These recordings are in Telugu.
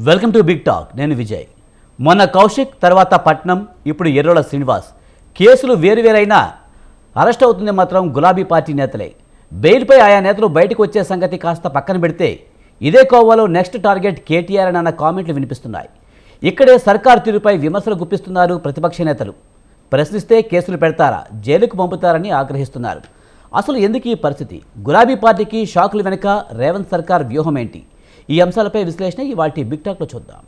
Welcome to big talk. నేను విజయ్. మొన్న కౌశిక్, తర్వాత పట్నం, ఇప్పుడు ఎర్రోల శ్రీనివాస్ కేసులు వేరువేరైనా అరెస్ట్ అవుతుంది మాత్రం గులాబీ పార్టీ నేతలే. బెయిల్పై ఆయా నేతలు బయటకు వచ్చే సంగతి కాస్త పక్కన పెడితే ఇదే కోవాలో నెక్స్ట్ టార్గెట్ కేటీఆర్ అన్న కామెంట్లు వినిపిస్తున్నాయి. ఇక్కడే సర్కార్ తీరుపై విమర్శలు గుప్పిస్తున్నారు ప్రతిపక్ష నేతలు. ప్రశ్నిస్తే కేసులు పెడతారా, జైలుకు పంపుతారని ఆగ్రహిస్తున్నారు. అసలు ఎందుకు ఈ పరిస్థితి? గులాబీ పార్టీకి షాకులు వెనుక రేవంత్ సర్కార్ వ్యూహం ఏంటి? ఈ అంశాలపై విశ్లేషణ ఇవాల్టి బిగ్ టాక్లో చూద్దాం.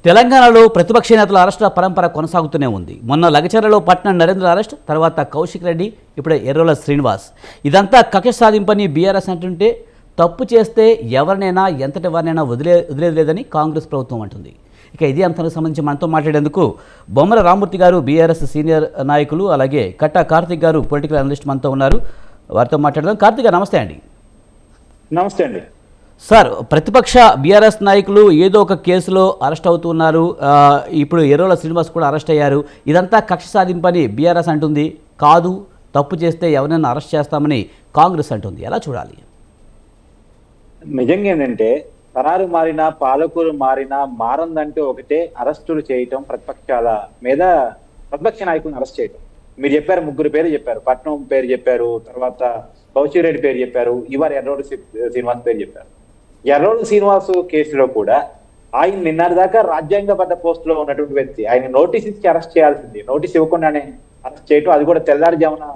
తెలంగాణలో ప్రతిపక్ష నేతల అరెస్టుల పరంపర కొనసాగుతూనే ఉంది. మొన్న లగచర్లలో పట్నం నరేంద్ర అరెస్ట్, తర్వాత కౌశిక్ రెడ్డి, ఇప్పుడు ఎర్రోల శ్రీనివాస్. ఇదంతా కక్ష సాధింపని బీఆర్ఎస్ అంటుంటే తప్పు చేస్తే ఎవరినైనా ఎంతటి వారినైనా వదిలేదు లేదని కాంగ్రెస్ ప్రభుత్వం అంటుంది. ఇక ఇదే అంశానికి సంబంధించి మనతో మాట్లాడేందుకు బొమ్మల రామమూర్తి గారు, బీఆర్ఎస్ సీనియర్ నాయకులు, అలాగే కట్టా కార్తిక్ గారు, పొలిటికల్ అనలిస్ట్ మనతో ఉన్నారు. వారితో మాట్లాడదాం. కార్తిక్ గారు నమస్తే అండి. నమస్తే అండి. సార్, ప్రతిపక్ష బీఆర్ఎస్ నాయకులు ఏదో ఒక కేసులో అరెస్ట్ అవుతున్నారు. ఇప్పుడు ఎర్రోల శ్రీనివాస్ కూడా అరెస్ట్ అయ్యారు. ఇదంతా కక్ష సాధింపని బీఆర్ఎస్ అంటుంది. కాదు, తప్పు చేస్తే ఎవరైనా అరెస్ట్ చేస్తామని కాంగ్రెస్ అంటుంది. ఎలా చూడాలి? నిజంగా ఏంటంటే తరాలు మారినా పాలకులు మారినా మారందంటే ఒకటే, అరెస్టులు చేయటం, ప్రతిపక్షాల మీద ప్రతిపక్ష నాయకులను అరెస్ట్ చేయటం. మీరు చెప్పారు, ముగ్గురు పేరు చెప్పారు. పట్నం పేరు చెప్పారు, తర్వాత కౌశిక్ రెడ్డి పేరు చెప్పారు, ఇవాళ ఎర్రోడు శ్రీనివాస్ పేరు చెప్పారు. ఎర్రోడు శ్రీనివాస్ కేసులో కూడా ఆయన నిన్నటి దాకా రాజ్యాంగబద్ధ పోస్టులో ఉన్నటువంటి వ్యక్తి. ఆయన నోటీస్ ఇచ్చి అరెస్ట్ చేయాల్సింది. నోటీస్ ఇవ్వకుండానే అరెస్ట్ చేయటం, అది కూడా తెల్లారుజామున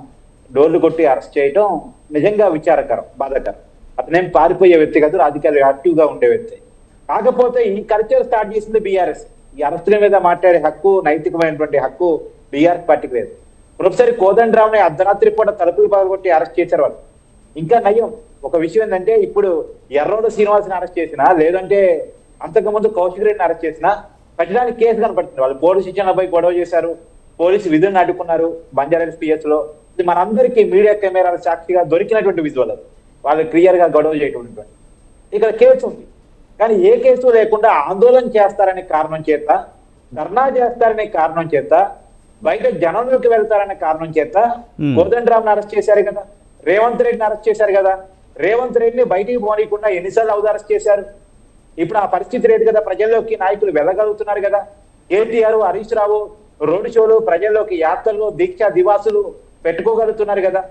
డోర్లు కొట్టి అరెస్ట్ చేయటం నిజంగా విచారకరం, బాధాకరం. అతనేం పారిపోయే వ్యక్తి కాదు, రాజకీయాలు యాక్టివ్ గా ఉండే వ్యక్తి. కాకపోతే ఈ కల్చర్ స్టార్ట్ చేసింది బీఆర్ఎస్. ఈ అరెస్టుల మీద మాట్లాడే హక్కు, నైతికమైనటువంటి హక్కు బీఆర్ఎస్ పార్టీకి లేదు. ప్రొఫెసర్ కోదండరావుని అర్ధరాత్రి పూట తలుపులు పగలగొట్టి అరెస్ట్ చేశారు వాళ్ళు. ఇంకా నయం. ఒక విషయం ఏంటంటే, ఇప్పుడు ఎర్రోడు శ్రీనివాస్ని అరెస్ట్ చేసినా, లేదంటే అంతకుముందు కౌశిక్ రెడ్డిని అరెస్ట్ చేసినా పెట్టడానికి కేసు కనపడుతుంది. వాళ్ళు పోలీసు స్టేషన్లపై గొడవ చేశారు, పోలీసు విధులను అడ్డుకున్నారు బంజారాహిల్స్ పిఎస్ లో. ఇది మనందరికీ మీడియా కెమెరాల సాక్షిగా దొరికినటువంటి విజువల్. అది వాళ్ళు క్లియర్ గా గొడవ చేయటువంటి ఇక్కడ కేసు ఉంది. కానీ ఏ కేసు లేకుండా ఆందోళన చేస్తారనే కారణం చేత, ధర్నా చేస్తారనే కారణం చేత, బయట జనంలోకి వెళ్తారనే కారణం చేత కోదండరామ్ని అరెస్ట్ చేశారు కదా, రేవంత్ రెడ్డిని అరెస్ట్ చేశారు కదా. రేవంత్ రెడ్డిని బయటికి పోనీయకుండా ఎన్నిసార్లు అరెస్ట్ చేశారు. ఇప్పుడు ఆ పరిస్థితి లేదు కదా, ప్రజల్లోకి నాయకులు వెళ్ళగలుగుతున్నారు కదా. కేటీఆర్, హరీష్ రావు రోడ్డు షోలు, ప్రజల్లోకి యాత్రలు, దీక్ష దివాసులు పెట్టుకోగలుగుతున్నారు కదా.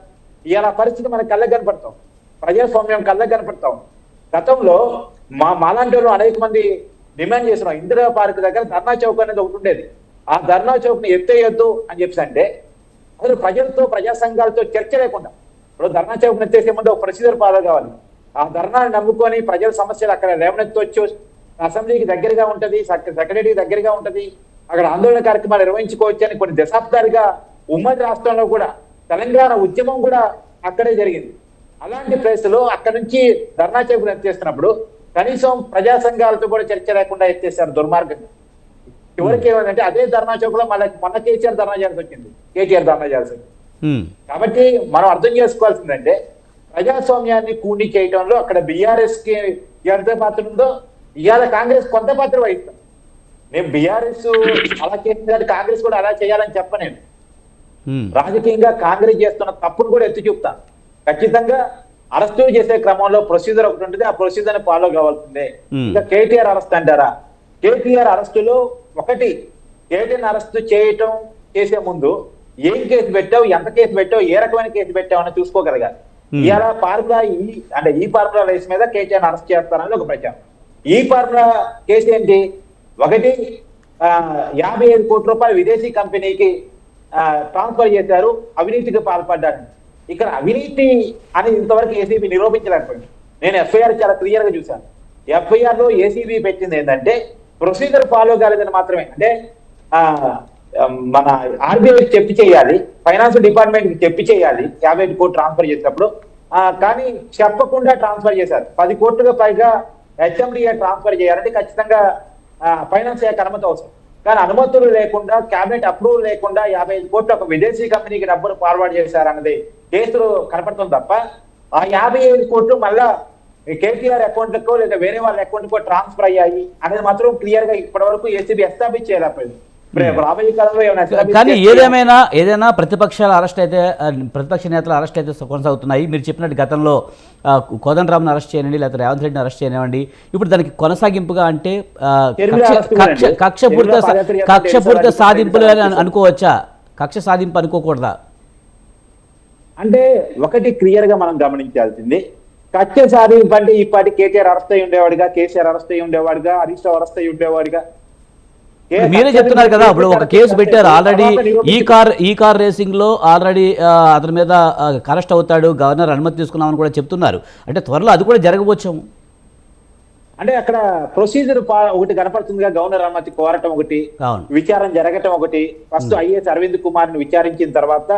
ఇవాళ పరిస్థితి మనకు కళ్ళకు కనపడతాం, ప్రజాస్వామ్యం కళ్ళకు కనపడతాం. గతంలో మాలాంటి వాళ్ళు అనేక మంది డిమాండ్ చేస్తున్నాం. ఇందిరా పార్క్ దగ్గర ధర్నా చౌక్ అనేది ఒకటి ఉండేది. ఆ ధర్నా చౌక్ ని ఎత్తేయొద్దు అని చెప్పేసి అంటే అసలు ప్రజలతో, ప్రజా సంఘాలతో చర్చ లేకుండా, ఇప్పుడు ధర్నా చౌక్ ని ఎత్తేసే ముందు ఒక ప్రొసీజర్ ఫాలో కావాలి. ఆ ధర్నాన్ని నమ్ముకొని ప్రజల సమస్యలు అక్కడ లేవనెత్తవచ్చు. అసెంబ్లీకి దగ్గరగా ఉంటది, సెక్రటరీకి దగ్గరగా ఉంటది, అక్కడ ఆందోళన కార్యక్రమాలు నిర్వహించుకోవచ్చు అని కొన్ని దశాబ్దాలుగా ఉమ్మడి రాష్ట్రంలో కూడా తెలంగాణ ఉద్యమం కూడా అక్కడే జరిగింది. అలాంటి ప్లేస్ లో అక్కడి నుంచి ధర్నా చౌక్ ఎత్తేస్తున్నప్పుడు కనీసం ప్రజా సంఘాలతో కూడా చర్చ లేకుండా ఎత్తేసారు దుర్మార్గంగా. చివరికి ఏమంటే అదే ధర్నా చౌక్ లో మొన్న కేసీఆర్ ధర్నా చేయాల్సి వచ్చింది, కేటీఆర్ ధర్నా చేయాల్సి వచ్చింది. కాబట్టి మనం అర్థం చేసుకోవాల్సిందంటే, ప్రజాస్వామ్యాన్ని కూని చేయడంలో అక్కడ బీఆర్ఎస్ కి ఎంత పాత్ర ఉందో ఇవాళ కాంగ్రెస్ కొంత పాత్ర వహిస్తాం. నేను బీఆర్ఎస్ అలా చేసిందంటే కాంగ్రెస్ కూడా అలా చేయాలని చెప్పనేను. రాజకీయంగా కాంగ్రెస్ చేస్తున్న తప్పును కూడా ఎత్తి చూపుతాను. ఖచ్చితంగా అరెస్టు చేసే క్రమంలో ప్రొసీజర్ ఒకటి ఉంటుంది, ఆ ప్రొసీజర్ ని ఫాలో కావాల్సిందే. ఇంకా కేటీఆర్ అరెస్ట్ అంటారా? కేటీఆర్ అరెస్టులో ఒకటి, కేటీఆర్ అరెస్ట్ చేయటం చేసే ముందు ఏం కేసు పెట్టావు, ఎంత కేసు పెట్టావు, ఏ రకమైన కేసు పెట్టావు అని చూసుకోగలగాలి. ఇవాళ ఫార్ములా ఈ ఫార్ములా రైస్ మీద కేటీఆర్ అరెస్ట్ చేస్తారని ఒక ప్రచారం. ఈ ఫార్ములా కేసు ఏంటి? ఒకటి, 55 కోట్ల రూపాయలు విదేశీ కంపెనీకి ట్రాన్స్ఫర్ చేశారు, అవినీతికి పాల్పడ్డాడు. ఇక్కడ అవినీతి అని ఇంతవరకు ఏసీబీ నిరూపించలేకపోయింది. నేను ఎఫ్ఐఆర్ చాలా క్లియర్ గా చూశాను. ఎఫ్ఐఆర్ లో ఏసీబీ పెట్టింది ఏంటంటే ప్రొసీజర్ ఫాలో కాలేదని మాత్రమే. అంటే మన ఆర్బీఐ చెప్పి చేయాలి, ఫైనాన్స్ డిపార్ట్మెంట్ కి చెప్పి చేయాలి 55 కోట్లు ట్రాన్స్ఫర్ చేసినప్పుడు, కానీ చెప్పకుండా ట్రాన్స్ఫర్ చేశారు. 10 కోట్లుగా పైగా హెచ్ఎండిఏ ట్రాన్స్ఫర్ చేయాలంటే ఖచ్చితంగా ఫైనాన్స్ శాఖ అనుమతి అవసరం. కానీ అనుమతులు లేకుండా, క్యాబినెట్ అప్రూవల్ లేకుండా 55 కోట్లు ఒక విదేశీ కంపెనీకి డబ్బులు ఫార్వర్డ్ చేశారన్నది కేసులు కనపడుతుంది తప్ప, ఆ 55 కోట్లు మళ్ళా కేటీఆర్ అకౌంట్లకో లేదా వేరే వాళ్ళ అకౌంట్కో ట్రాన్స్ఫర్ అయ్యాయి అనేది మాత్రం క్లియర్ గా ఇప్పటి వరకు ఏసీబీ ఎస్టాబ్లిష్ చేయలేకపోయింది. ఇప్పుడు రాబోయే కాలంలో ఏమైనా కానీ ఏదైనా ప్రతిపక్షాల అరెస్ట్ అయితే ప్రతిపక్ష నేతల అరెస్ట్ అయితే కొనసాగుతున్నాయి. మీరు చెప్పినట్టు గతంలో కోదండరామ్ను అరెస్ట్ చేయనండి, లేకపోతే రేవంత్ రెడ్డిని అరెస్ట్ చేయనివ్వండి. ఇప్పుడు దానికి కొనసాగింపుగా అంటే కక్షపూరిత సాధింపులు అని అనుకోవచ్చా? కక్ష సాధింపు అనుకోకూడదా? అంటే ఒకటి క్లియర్ గా మనం గమనించాల్సింది, కక్ష సాధింపు అంటే ఇప్పటి కేటీఆర్ అరెస్ట్ అయి ఉండేవాడిగా, కేసీఆర్ అరెస్ట్ అయి ఉండేవాడిగా, హరీష్ రావు అరెస్ట్ అయి ఉండేవాడిగా. మీరే చెప్తున్నారు కదా, ఇప్పుడు ఒక కేసు పెట్టారు ఆల్రెడీ. ఈ కార్ రేసింగ్ లో ఆల్రెడీ అతని మీద అరెస్ట్ అవుతాడు, గవర్నర్ అనుమతి తీసుకున్నామని కూడా చెప్తున్నారు. అంటే త్వరలో అది కూడా జరగవచ్చాము. అంటే అక్కడ ప్రొసీజర్ ఒకటి కనపడుతుందిగా, గవర్నర్ అనుమతి కోరటం ఒకటి, విచారణ జరగటం ఒకటి. ఫస్ట్ ఐఏఎస్ అరవింద్ కుమార్ ని విచారించిన తర్వాత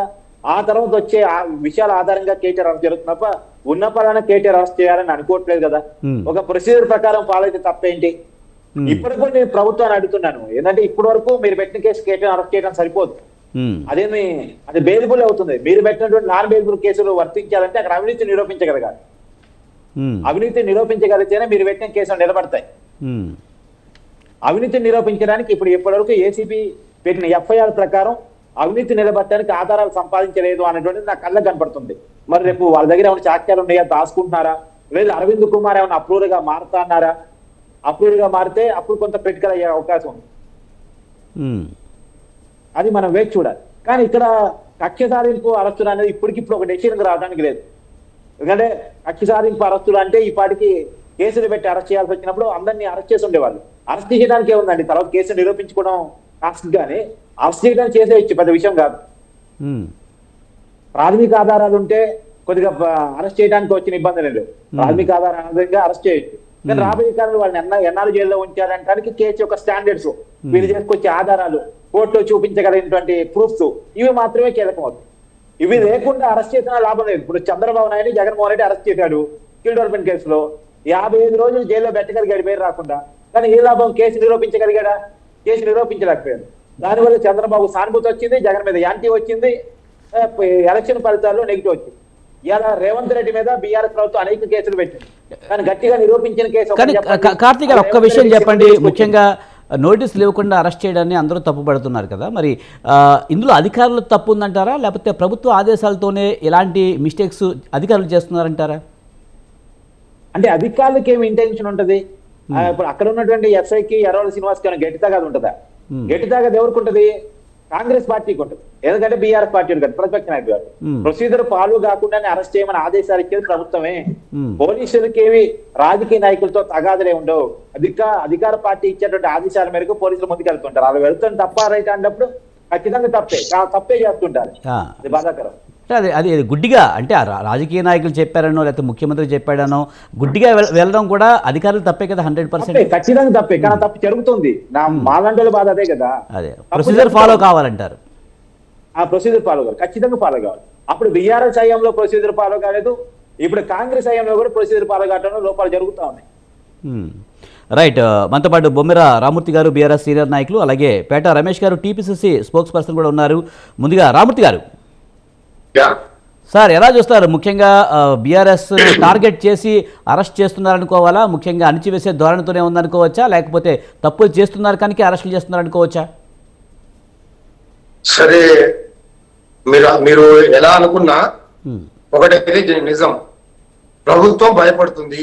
ఆ తర్వాత వచ్చే విషయాల ఆధారంగా కేటీఆర్ అరెస్ట్ జరుగుతున్నప్ప ఉన్న పలానా కేటీఆర్ అరెస్ట్ చేయాలని అనుకోవట్లేదు కదా. ఒక ప్రొసీజర్ ప్రకారం ఫాలో అయితే తప్పేంటి? ఇప్పటికి కూడా నేను ప్రభుత్వాన్ని అడుగుతున్నాను, ఏంటంటే ఇప్పటి వరకు మీరు పెట్టిన కేసు కేటీఆర్ అరెస్ట్ చేయడం సరిపోదు. అది బెయిలబుల్ అవుతుంది. మీరు పెట్టినటువంటి నాన్ బెయిలబుల్ కేసులు వర్తించాలంటే అక్కడ అవినీతి నిరూపించగలగాలి. అవినీతి నిరూపించగలిగితేనే మీరు పెట్టిన కేసులు నిలబడతాయి. అవినీతి నిరూపించడానికి ఇప్పటివరకు ఏసీబీ పెట్టిన ఎఫ్ఐఆర్ ప్రకారం అవినీతి నిలబట్టడానికి ఆధారాలు సంపాదించలేదు అనేటువంటిది నాకు కళ్ళకు కనపడుతుంది. మరి రేపు వాళ్ళ దగ్గర ఏమైనా చాక్యాలు ఉన్నాయా, దాచుకుంటున్నారా, లేదా అరవింద్ కుమార్ ఏమైనా అప్రూవర్ గా మారుతా అన్నారా? అప్రూవర్ గా మారితే అప్పుడు కొంత క్రిటికల్ అయ్యే అవకాశం ఉంది. అది మనం వేచి చూడాలి. కానీ ఇక్కడ కక్ష సాధింపు అరెస్టులు అనేది ఇప్పటికిప్పుడు ఒక డెసిషన్ రావడానికి లేదు. ఎందుకంటే కక్ష సాధింపు అరెస్టులు అంటే ఈ పాటికి కేసులు పెట్టి అరెస్ట్ చేయాల్సి వచ్చినప్పుడు అందరినీ అరెస్ట్ చేసి ఉండేవాళ్ళు. అరెస్ట్ చేయడానికి ఏముందండి, తర్వాత కేసు నిరూపించుకోవడం కాస్ట్, కానీ అరెస్ట్ చేయడానికి చేసేయచ్చు, పెద్ద విషయం కాదు. ప్రాథమిక ఆధారాలు ఉంటే కొద్దిగా అరెస్ట్ చేయడానికి వచ్చిన ఇబ్బంది లేదు. ప్రాథమిక ఆధారంగా అరెస్ట్ చేయొచ్చు. కానీ రాబోయే కాలంలో వాళ్ళని ఎన్నాళ్ళు జైల్లో ఉంచారనడానికి కేసు యొక్క స్టాండర్డ్స్, వీళ్ళు చేసుకొచ్చే ఆధారాలు, కోర్టులో చూపించగలిగినటువంటి ప్రూఫ్స్, ఇవి మాత్రమే కీలకం అవుతుంది. ఇవి లేకుండా అరెస్ట్ చేసినా లాభం లేదు. ఇప్పుడు చంద్రబాబు నాయుడు, జగన్మోహన్ రెడ్డి అరెస్ట్ చేశాడు స్కిల్ డెవలప్మెంట్ కేసులో. 55 రోజులు జైల్లో పెట్టగలిగాడు పేరు రాకుండా. కానీ ఏ లాభం? కేసు నిరూపించగలిగాడా? కేసు నిరూపించలేకపోయాడు. దానివల్ల చంద్రబాబు సానుభూతి వచ్చింది, జగన్ మీద యాంటీ వచ్చింది, ఎలక్షన్ ఫలితాల్లో నెగిటివ్ వచ్చింది. ఇలా రేవంత్ రెడ్డి మీద బీఆర్ఎస్ ప్రభుత్వం అనేక కేసులు పెట్టింది, కానీ గట్టిగా నిరూపించిన కేసు. కార్తీక్ గారు ఒక్క విషయం చెప్పండి, ముఖ్యంగా నోటీసులు ఇవ్వకుండా అరెస్ట్ చేయడాన్ని అందరూ తప్పుపడుతున్నారు కదా, మరి ఇందులో అధికారులు తప్పు ఉందంటారా, లేకపోతే ప్రభుత్వ ఆదేశాలతోనే ఇలాంటి మిస్టేక్స్ అధికారులు చేస్తున్నారంటారా? అంటే అధికారులకి ఏమి ఇంటెన్షన్ ఉంటది? ఇప్పుడు అక్కడ ఉన్నటువంటి ఎస్ఐకి ఎర్రవల్లి శ్రీనివాస్ కి గట్టి తాగదు ఉంటుందా? గట్టి తాగదు ఎవరికి ఉంటుంది? కాంగ్రెస్ పార్టీకి ఉంటుంది. ఎందుకంటే బీఆర్ఎస్ పార్టీ ఉంటుంది, ప్రతిపక్ష నాయకుడు గారు. ప్రొసీజర్ ఫాలో కాకుండానే అరెస్ట్ చేయమని ఆదేశాలు ఇచ్చేది ప్రభుత్వమే. పోలీసులకి ఏవి రాజకీయ నాయకులతో తగాదులే ఉండవు. అధికార పార్టీ ఇచ్చేటువంటి ఆదేశాల మేరకు పోలీసులు ముందుకెళ్తుంటారు. వాళ్ళు వెళ్తుంది తప్ప రైట్ అన్నప్పుడు ఖచ్చితంగా తప్పే చేస్తుంటారు. అది బాధాకరం. అది గుడ్డిగా అంటే రాజకీయ నాయకులు చెప్పారనో లేకపోతే ముఖ్యమంత్రి చెప్పాడనో గుడ్డిగా వెళ్ళడం కూడా అధికారులు తప్పే కదా. 100% ఖచ్చితంగా తప్పే, కానీ తప్పు జరుగుతుంది. మాలాంటి బాధ అదే కదా. అదే ప్రొసీజర్ ఫాలో కావాలంటారు. ఆ ప్రొసీజర్ ఫాలో కావాలి, ఖచ్చితంగా ఫాలో కావాలి. అప్పుడు బీఆర్ఎస్ హయాంలో ప్రొసీజర్ ఫాలో కాలేదు, ఇప్పుడు కాంగ్రెస్ హయాంలో కూడా ప్రొసీజర్ ఫాలో కావడంలో లోపాలు జరుగుతూ ఉన్నాయి. రైట్. మనతో పాటు బొమ్మెర రామూర్తి గారు బీఆర్ఎస్ సీనియర్ నాయకులు, అలాగే పేట రమేష్ గారు టీపీసీసీ స్పోక్స్ పర్సన్ కూడా ఉన్నారు. ముందుగా రామూర్తి గారు సార్, ఎలా చూస్తారు? ముఖ్యంగా బీఆర్ఎస్ టార్గెట్ చేసి అరెస్ట్ చేస్తున్నారనుకోవాలా, ముఖ్యంగా అణిచివేసే ధోరణితోనే ఉందనుకోవచ్చా, లేకపోతే తప్పులు చేస్తున్నారు కనుక అరెస్టులు చేస్తున్నారనుకోవచ్చా? సరే, మీరు ఎలా అనుకున్నా ఒకటైతే నిజం, ప్రభుత్వం భయపడుతుంది.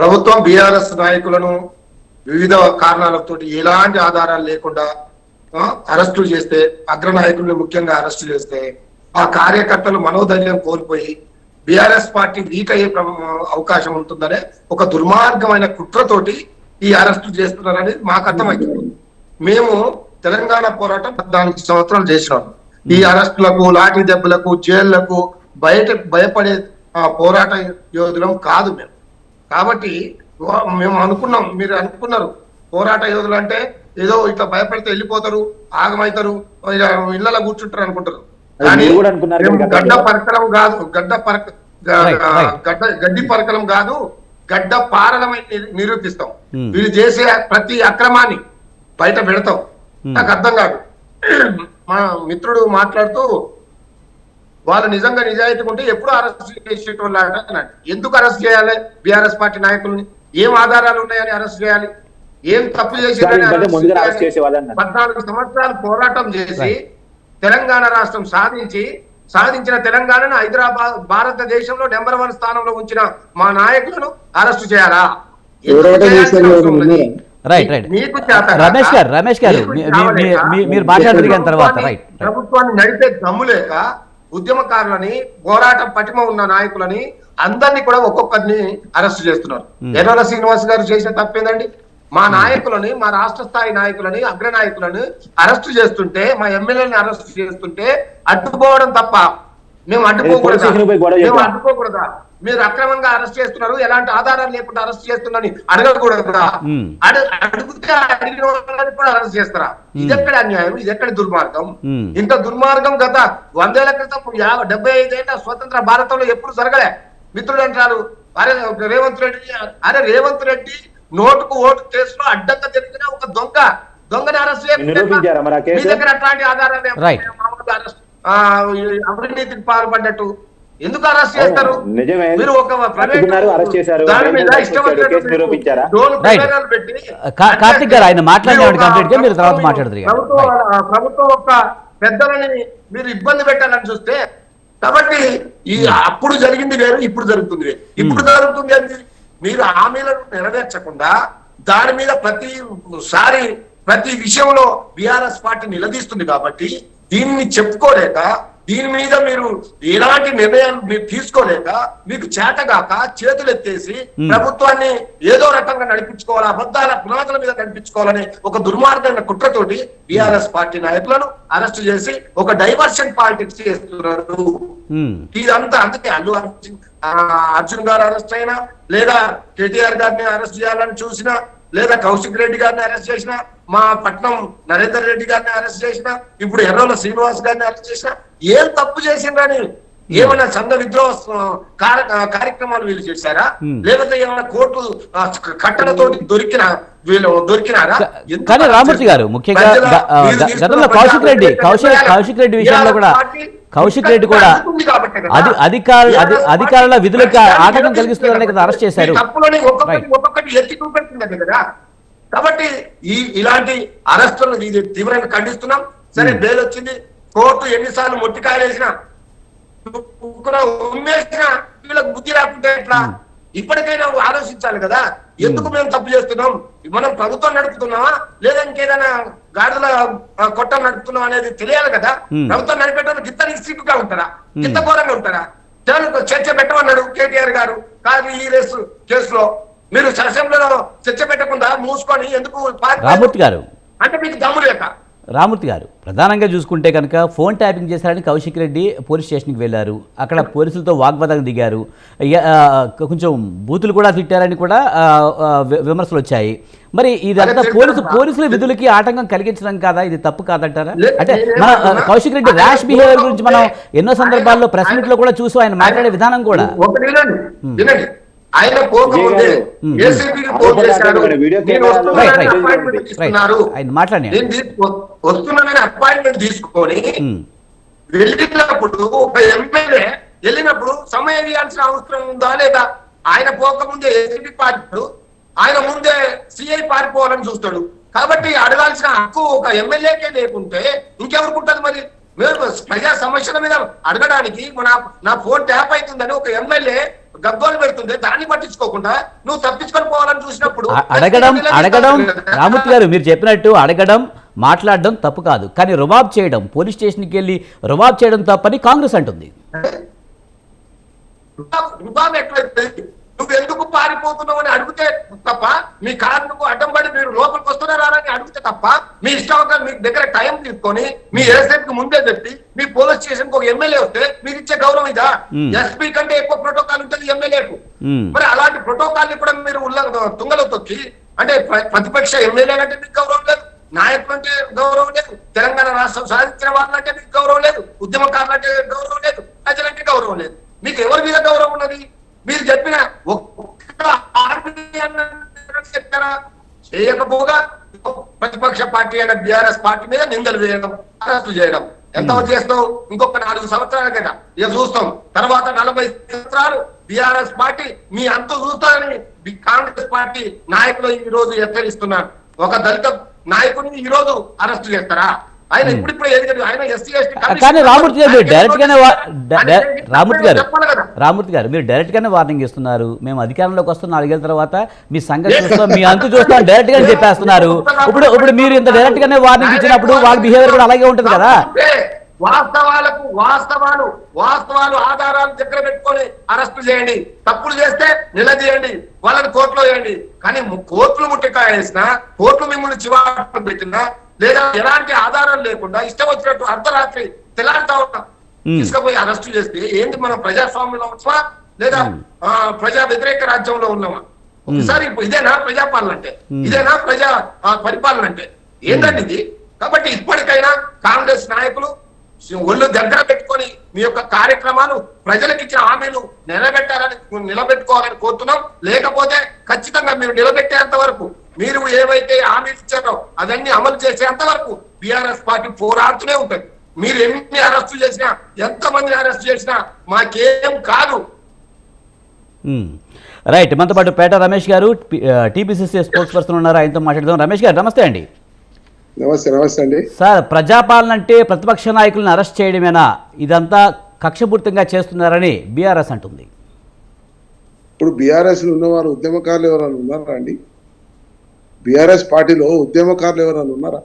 ప్రభుత్వం బీఆర్ఎస్ నాయకులను వివిధ కారణాలతో ఎలాంటి ఆధారాలు లేకుండా అరెస్టులు చేస్తే, అగ్రనాయకులను ముఖ్యంగా అరెస్టు చేస్తే ఆ కార్యకర్తలు మనోధైర్యం కోల్పోయి బీఆర్ఎస్ పార్టీ వీక్ అయ్యే అవకాశం ఉంటుందనే ఒక దుర్మార్గమైన కుట్రతోటి ఈ అరెస్టు చేస్తున్నారని మాకు అర్థమవుతుంది. మేము తెలంగాణ పోరాటం 14 సంవత్సరాలు చేసినాం. ఈ అరెస్టులకు, లాఠీ దెబ్బలకు, జైళ్లకు భయపడే పోరాట యోధులం కాదు మేము. కాబట్టి మేము అనుకున్నాం, మీరు అనుకున్నారు పోరాట యోధులు అంటే ఏదో ఇట్లా భయపడితే వెళ్ళిపోతారు, ఆగమవుతారు, ఇళ్లలో కూర్చుంటారు అనుకుంటారు. కానీ గడ్డ పరకలం కాదు, గడ్డి పరకలం కాదు, గడ్డ పారలమై నిరూపిస్తాం. వీళ్ళు చేసే ప్రతి అక్రమాన్ని బయట పెడతాం. నాకు అర్థం కాదు. మా మిత్రుడు మాట్లాడుతూ వాళ్ళు నిజంగా నిజాయితీ ఉంటే ఎప్పుడు అరెస్ట్ చేసేటోళ్ళు. ఎందుకు అరెస్ట్ చేయాలి బీఆర్ఎస్ పార్టీ నాయకుల్ని? ఏం ఆధారాలు ఉన్నాయని అరెస్ట్ చేయాలి? ఏం తప్పు దానికంటే ముందుగా అరెస్ట్ చేసేవాళ్ళన్నారు. 14 సంవత్సరాలు పోరాటం చేసి తెలంగాణ రాష్ట్రం సాధించిన తెలంగాణను హైదరాబాద్ భారతదేశంలో #1 స్థానంలో ఉంచిన మా నాయకులను అరెస్టు చేయాలా? రైట్ రమేష్ గారు మీరు మాట్లాడిన తర్వాత రైట్ ప్రభుత్వాన్ని నడిపే దమ్ము లేక ఉద్యమకారులని, పోరాటం పటిమ ఉన్న నాయకులని అందరినీ కూడా ఒక్కొక్కరిని అరెస్ట్ చేస్తున్నారు. ఎర్రల శ్రీనివాస్ గారు చేసిన తప్పేందండి? మా నాయకులని, మా రాష్ట్ర స్థాయి నాయకులని, అగ్ర నాయకులని అరెస్ట్ చేస్తుంటే, మా ఎమ్మెల్యేని అరెస్ట్ చేస్తుంటే అడ్డుకోవడం తప్ప మేము అడ్డుకోకూడదా? మీరు అక్రమంగా అరెస్ట్ చేస్తున్నారు, ఎలాంటి ఆధారాలు లేకుండా అరెస్ట్ చేస్తున్నారని అడగకూడదా? అడిగితే అడిగిన వాళ్ళని కూడా అరెస్ట్ చేస్తారా? ఇది ఎక్కడ అన్యాయం, ఇది ఎక్కడ దుర్మార్గం? ఇంత దుర్మార్గం గత 100 ఏళ్ల క్రితం 75 ఏళ్ల స్వతంత్ర భారతంలో ఎప్పుడు జరగలే. మిత్రులు అంటారు, రేవంత్ రెడ్డి నోటుకు ఓటు కేసులో అడ్డంగా జరిగిన ఒక దొంగని అరెస్ట్ మీ దగ్గర అట్లాంటి ఆధారాలు అవినీతికి పాల్పడ్డట్టు ఎందుకు అరెస్ట్ చేస్తారు? మీరు ఒక కార్తిక్ గారు ఆయన ప్రభుత్వం ఒక పెద్దలని మీరు ఇబ్బంది పెట్టాలని చూస్తే, కాబట్టి ఈ అప్పుడు జరిగింది వేరు, ఇప్పుడు జరుగుతుంది వేరు. ఇప్పుడు జరుగుతుంది అని మీరు హామీలను నెరవేర్చకుండా దాని మీద ప్రతి విషయంలో బీఆర్ఎస్ పార్టీ నిలదీస్తుంది. కాబట్టి దీన్ని చెప్పుకోలేక, దీని మీద మీరు ఎలాంటి నిర్ణయాలు మీరు తీసుకోలేక, మీకు చేతగాక చేతులు ఎత్తేసి ప్రభుత్వాన్ని ఏదో రకంగా నడిపించుకోవాలి, అబద్ధాల పునాదుల మీద నడిపించుకోవాలని ఒక దుర్మార్గమైన కుట్రతోటి బీఆర్ఎస్ పార్టీ నాయకులను అరెస్ట్ చేసి ఒక డైవర్షన్ పాలిటిక్స్ చేస్తున్నారు. ఇదంతా అందుకే అల్లు అర్జున్ గారు అరెస్ట్ అయినా, లేదా కేటీఆర్ గారిని అరెస్ట్ చేయాలని చూసినా, లేదా కౌశిక్ రెడ్డి గారిని అరెస్ట్ చేసినా, మా పట్నం నరేందర్ రెడ్డి గారిని అరెస్ట్ చేసినా, ఇప్పుడు ఎర్రల శ్రీనివాస్ గారిని అరెస్ట్ చేసినా ఏం తప్పు చేసిండ్రని? ఏమైనా సంఘ విద్రోహ కార్యక్రమాలు వీళ్ళు చేశారా? లేకపోతే ఏమైనా కోర్టు కట్టడతో దొరికినారా? కానీ రామూర్తి గారు ముఖ్యంగా గతంలో కౌశిక్ రెడ్డి విషయంలో కూడా అధికారుల విధులకు ఆటంకం కలిగిస్తున్నారని కదా అరెస్ట్ చేశారు. ఒక్కొక్కటి ఎత్తి చూపెడుతుంది కదా. కాబట్టి ఇలాంటి అరెస్టులను తీవ్రంగా ఖండిస్తున్నాం. సరే, బెయిల్ వచ్చింది, కోర్టు ఎన్నిసార్లు మొట్టికాయలు వేసినా ఉమ్మేసినా వీళ్ళకి బుద్ధి రాకుంటే ఎట్లా? ఇప్పటికైనా ఆలోచించాలి కదా, ఎందుకు మేము తప్పు చేస్తున్నాం? మనం ప్రభుత్వం నడుపుతున్నామా లేదా ఇంకేదైనా గాడిదల కొట్టం నడుపుతున్నాం అనేది తెలియాలి కదా. ప్రభుత్వం నడిపేటప్పుడు గిత్త సిగ్గుగా ఉంటారా, గిత్త ఘోరంగా ఉంటారా? చర్చ పెట్టమన్నాడు కేటీఆర్ గారు. కానీ ఈ కేసులో మీరు అసెంబ్లీలో చర్చ పెట్టకుండా మూసుకొని ఎందుకు? రామూర్తి గారు అంటే మీకు దమ్ము లేక. రామూర్తి గారు ప్రధానంగా చూసుకుంటే కనుక ఫోన్ ట్యాపింగ్ చేశారని కౌశిక్ రెడ్డి పోలీస్ స్టేషన్కి వెళ్ళారు. అక్కడ పోలీసులతో వాగ్వాదం దిగారు. కొంచెం బూతులు కూడా తిట్టారని కూడా విమర్శలు వచ్చాయి. మరి ఇదంతా పోలీసుల విధులకి ఆటంకం కలిగించడం కాదా? ఇది తప్పు కాదంటారా? అంటే మన కౌశిక్ రెడ్డి ర్యాష్ బిహేవియర్ గురించి మనం ఎన్నో సందర్భాల్లో ప్రెస్ మీట్ లో కూడా చూసాం. ఆయన మాట్లాడే విధానం కూడా ఆయన పోకముందే ఏసీబీకి ఫోన్ చేశాడు, వస్తున్నానని అపాయింట్మెంట్ తీసుకొని వెళ్ళినప్పుడు ఒక ఎమ్మెల్యే వెళ్ళినప్పుడు సమయం ఇవ్వాల్సిన అవసరం ఉందా లేదా? ఆయన పోకముందే ఏసీబీ పారిపోడు, ఆయన ముందే సిఐ పారిపోవాలని చూస్తాడు. కాబట్టి అడగాల్సిన హక్కు ఒక ఎమ్మెల్యేకే లేకుంటే ఇంకెవరికి ఉంటుంది? మరి మేము ప్రజా సమస్యల మీద అడగడానికి నా ఫోన్ ట్యాప్ అవుతుందని ఒక ఎమ్మెల్యే గగ్గోలు పెడుతుంది, దాన్ని పట్టించుకోకుండా నువ్వు తప్పించుకొని పోవాలని చూసినప్పుడు అడగడం రామూర్తి గారు మీరు చెప్పినట్టు అడగడం, మాట్లాడడం తప్పు కాదు. కానీ రుబాబ్ చేయడం, పోలీస్ స్టేషన్కి వెళ్ళి రుబాబ్ చేయడం తప్పని కాంగ్రెస్ అంటుంది. రుబాబ్ ఎట్లయితే నువ్వు ఎందుకు పారిపోతున్నావు అని అడిగితే తప్ప, మీ కారుకు అడ్డం పడి మీరు లోపలికి వస్తున్నారా అని అడిగితే తప్ప, మీ ఇష్టంగా మీ దగ్గర టైం తీసుకొని మీ ఏసీపీకి ముందే చెప్పి మీ పోలీస్ స్టేషన్ కు ఒక ఎమ్మెల్యే వస్తే మీరు ఇచ్చే గౌరవం ఇదా? ఎస్పీ కంటే ఎక్కువ ప్రోటోకాల్ ఉంటుంది ఎమ్మెల్యేకు. మరి అలాంటి ప్రోటోకాల్ ని కూడా మీరు తుంగలో తొక్కి, అంటే ప్రతిపక్ష ఎమ్మెల్యే అంటే మీకు గౌరవం లేదు, నాయకులు అంటే గౌరవం లేదు, తెలంగాణ రాష్ట్రం సాధించిన వాళ్ళంటే మీకు గౌరవం లేదు, ఉద్యమకారులంటే గౌరవం లేదు, ప్రజలంటే గౌరవం లేదు. మీకు ఎవరి మీద గౌరవం ఉన్నది? మీరు చెప్పిన చెప్పారా? చేయకపోగా ప్రతిపక్ష పార్టీ అయిన బీఆర్ఎస్ పార్టీ మీద నిందలు వేయడం, అరెస్టు చేయడం. ఎంతవరకు చేస్తావు? ఇంకొక 4 సంవత్సరాలు కదా ఇక చూస్తాం. తర్వాత 40 సంవత్సరాలు బీఆర్ఎస్ పార్టీ మీ అంత చూస్తారని కాంగ్రెస్ పార్టీ నాయకులు ఈ రోజు హెచ్చరిస్తున్నారు. ఒక దళిత నాయకుడిని ఈ రోజు అరెస్ట్ చేస్తారా? ఆయన ఇప్పుడిప్పుడు ఎదిగారు. ఆయన ఎస్సీ ఎస్టీ కానీ రామూర్తి గారు మీరు డైరెక్ట్ గానే రామూర్తి గారు మీరు డైరెక్ట్ గానే వార్నింగ్ ఇస్తున్నారు. మేము అధికారంలోకి వస్తాం 4 ఏళ్ల తర్వాత మీ సంగతి చూస్తాం, మీ అంతు చూస్తాం డైరెక్ట్ గానే చెప్పేస్తున్నారు. ఇప్పుడు మీరు ఇంత డైరెక్ట్ గానే వార్నింగ్ ఇచ్చినప్పుడు వాళ్ళ బిహేవియర్ కూడా అలాగే ఉంటుంది కదా. వాస్తవాలు ఆధారాలు దగ్గర పెట్టుకొని అరెస్టు చేయండి. తప్పులు చేస్తే నిలదీయండి, వాళ్ళని కోర్టులో వేయండి. కానీ కోర్టులు ముట్టికాయ వేసినా, కోర్టులు మిమ్మల్ని చివాట్లు పెట్టినా, లేదా ఎలాంటి ఆధారం లేకుండా ఇష్టం వచ్చినట్టు అర్ధరాత్రి తెలాడుతా ఉంటాం తీసుకుపోయి అరెస్టు చేస్తే ఏంటి? మనం ప్రజాస్వామ్యంలో ఉన్నామా లేదా ప్రజా వ్యతిరేక రాజ్యంలో ఉన్నామా? ఒకసారి ఇదేనా ప్రజాపాలన అంటే? ఇదేనా ప్రజా పరిపాలన అంటే? ఏంటండి ఇది? కాబట్టి ఇప్పటికైనా కాంగ్రెస్ నాయకులు ఒళ్ళు దగ్గర పెట్టుకొని మీ యొక్క కార్యక్రమాలు, ప్రజలకు ఇచ్చిన హామీలు నిలబెట్టుకోవాలని కోరుతున్నాం. లేకపోతే ఖచ్చితంగా మీరు నిలబెట్టేంత వరకు, మీరు ఏవైతే హామీలు ఇచ్చారో అవన్నీ అమలు చేసేంత వరకు బీఆర్ఎస్ పార్టీ పోరాడుతూనే ఉంటుంది. మీరు ఎన్ని అరెస్టు చేసినా, ఎంతమంది అరెస్ట్ చేసినా మాకేం కాదు. రైట్. మనతో పాటు పేట రమేష్ గారు టీపీసీసీ స్పోక్స్ పర్సన్ ఉన్నారు, ఆయనతో మాట్లాడదాం. రమేష్ గారు నమస్తే అండి. నమస్తే అండి సార్, ప్రజాపాలన అంటే ప్రతిపక్ష నాయకులను అరెస్ట్ చేయడమేనా? ఇదంతా కక్షపూర్తంగా చేస్తున్నారని బీఆర్ఎస్ అంటుంది. ఇప్పుడు బీఆర్ఎస్ లో ఉన్నవారు ఉద్యమకారులు ఎవరైనా ఉన్నారా అండి? బీఆర్ఎస్ పార్టీలో ఉద్యమకారులు ఎవరైనా ఉన్నారా?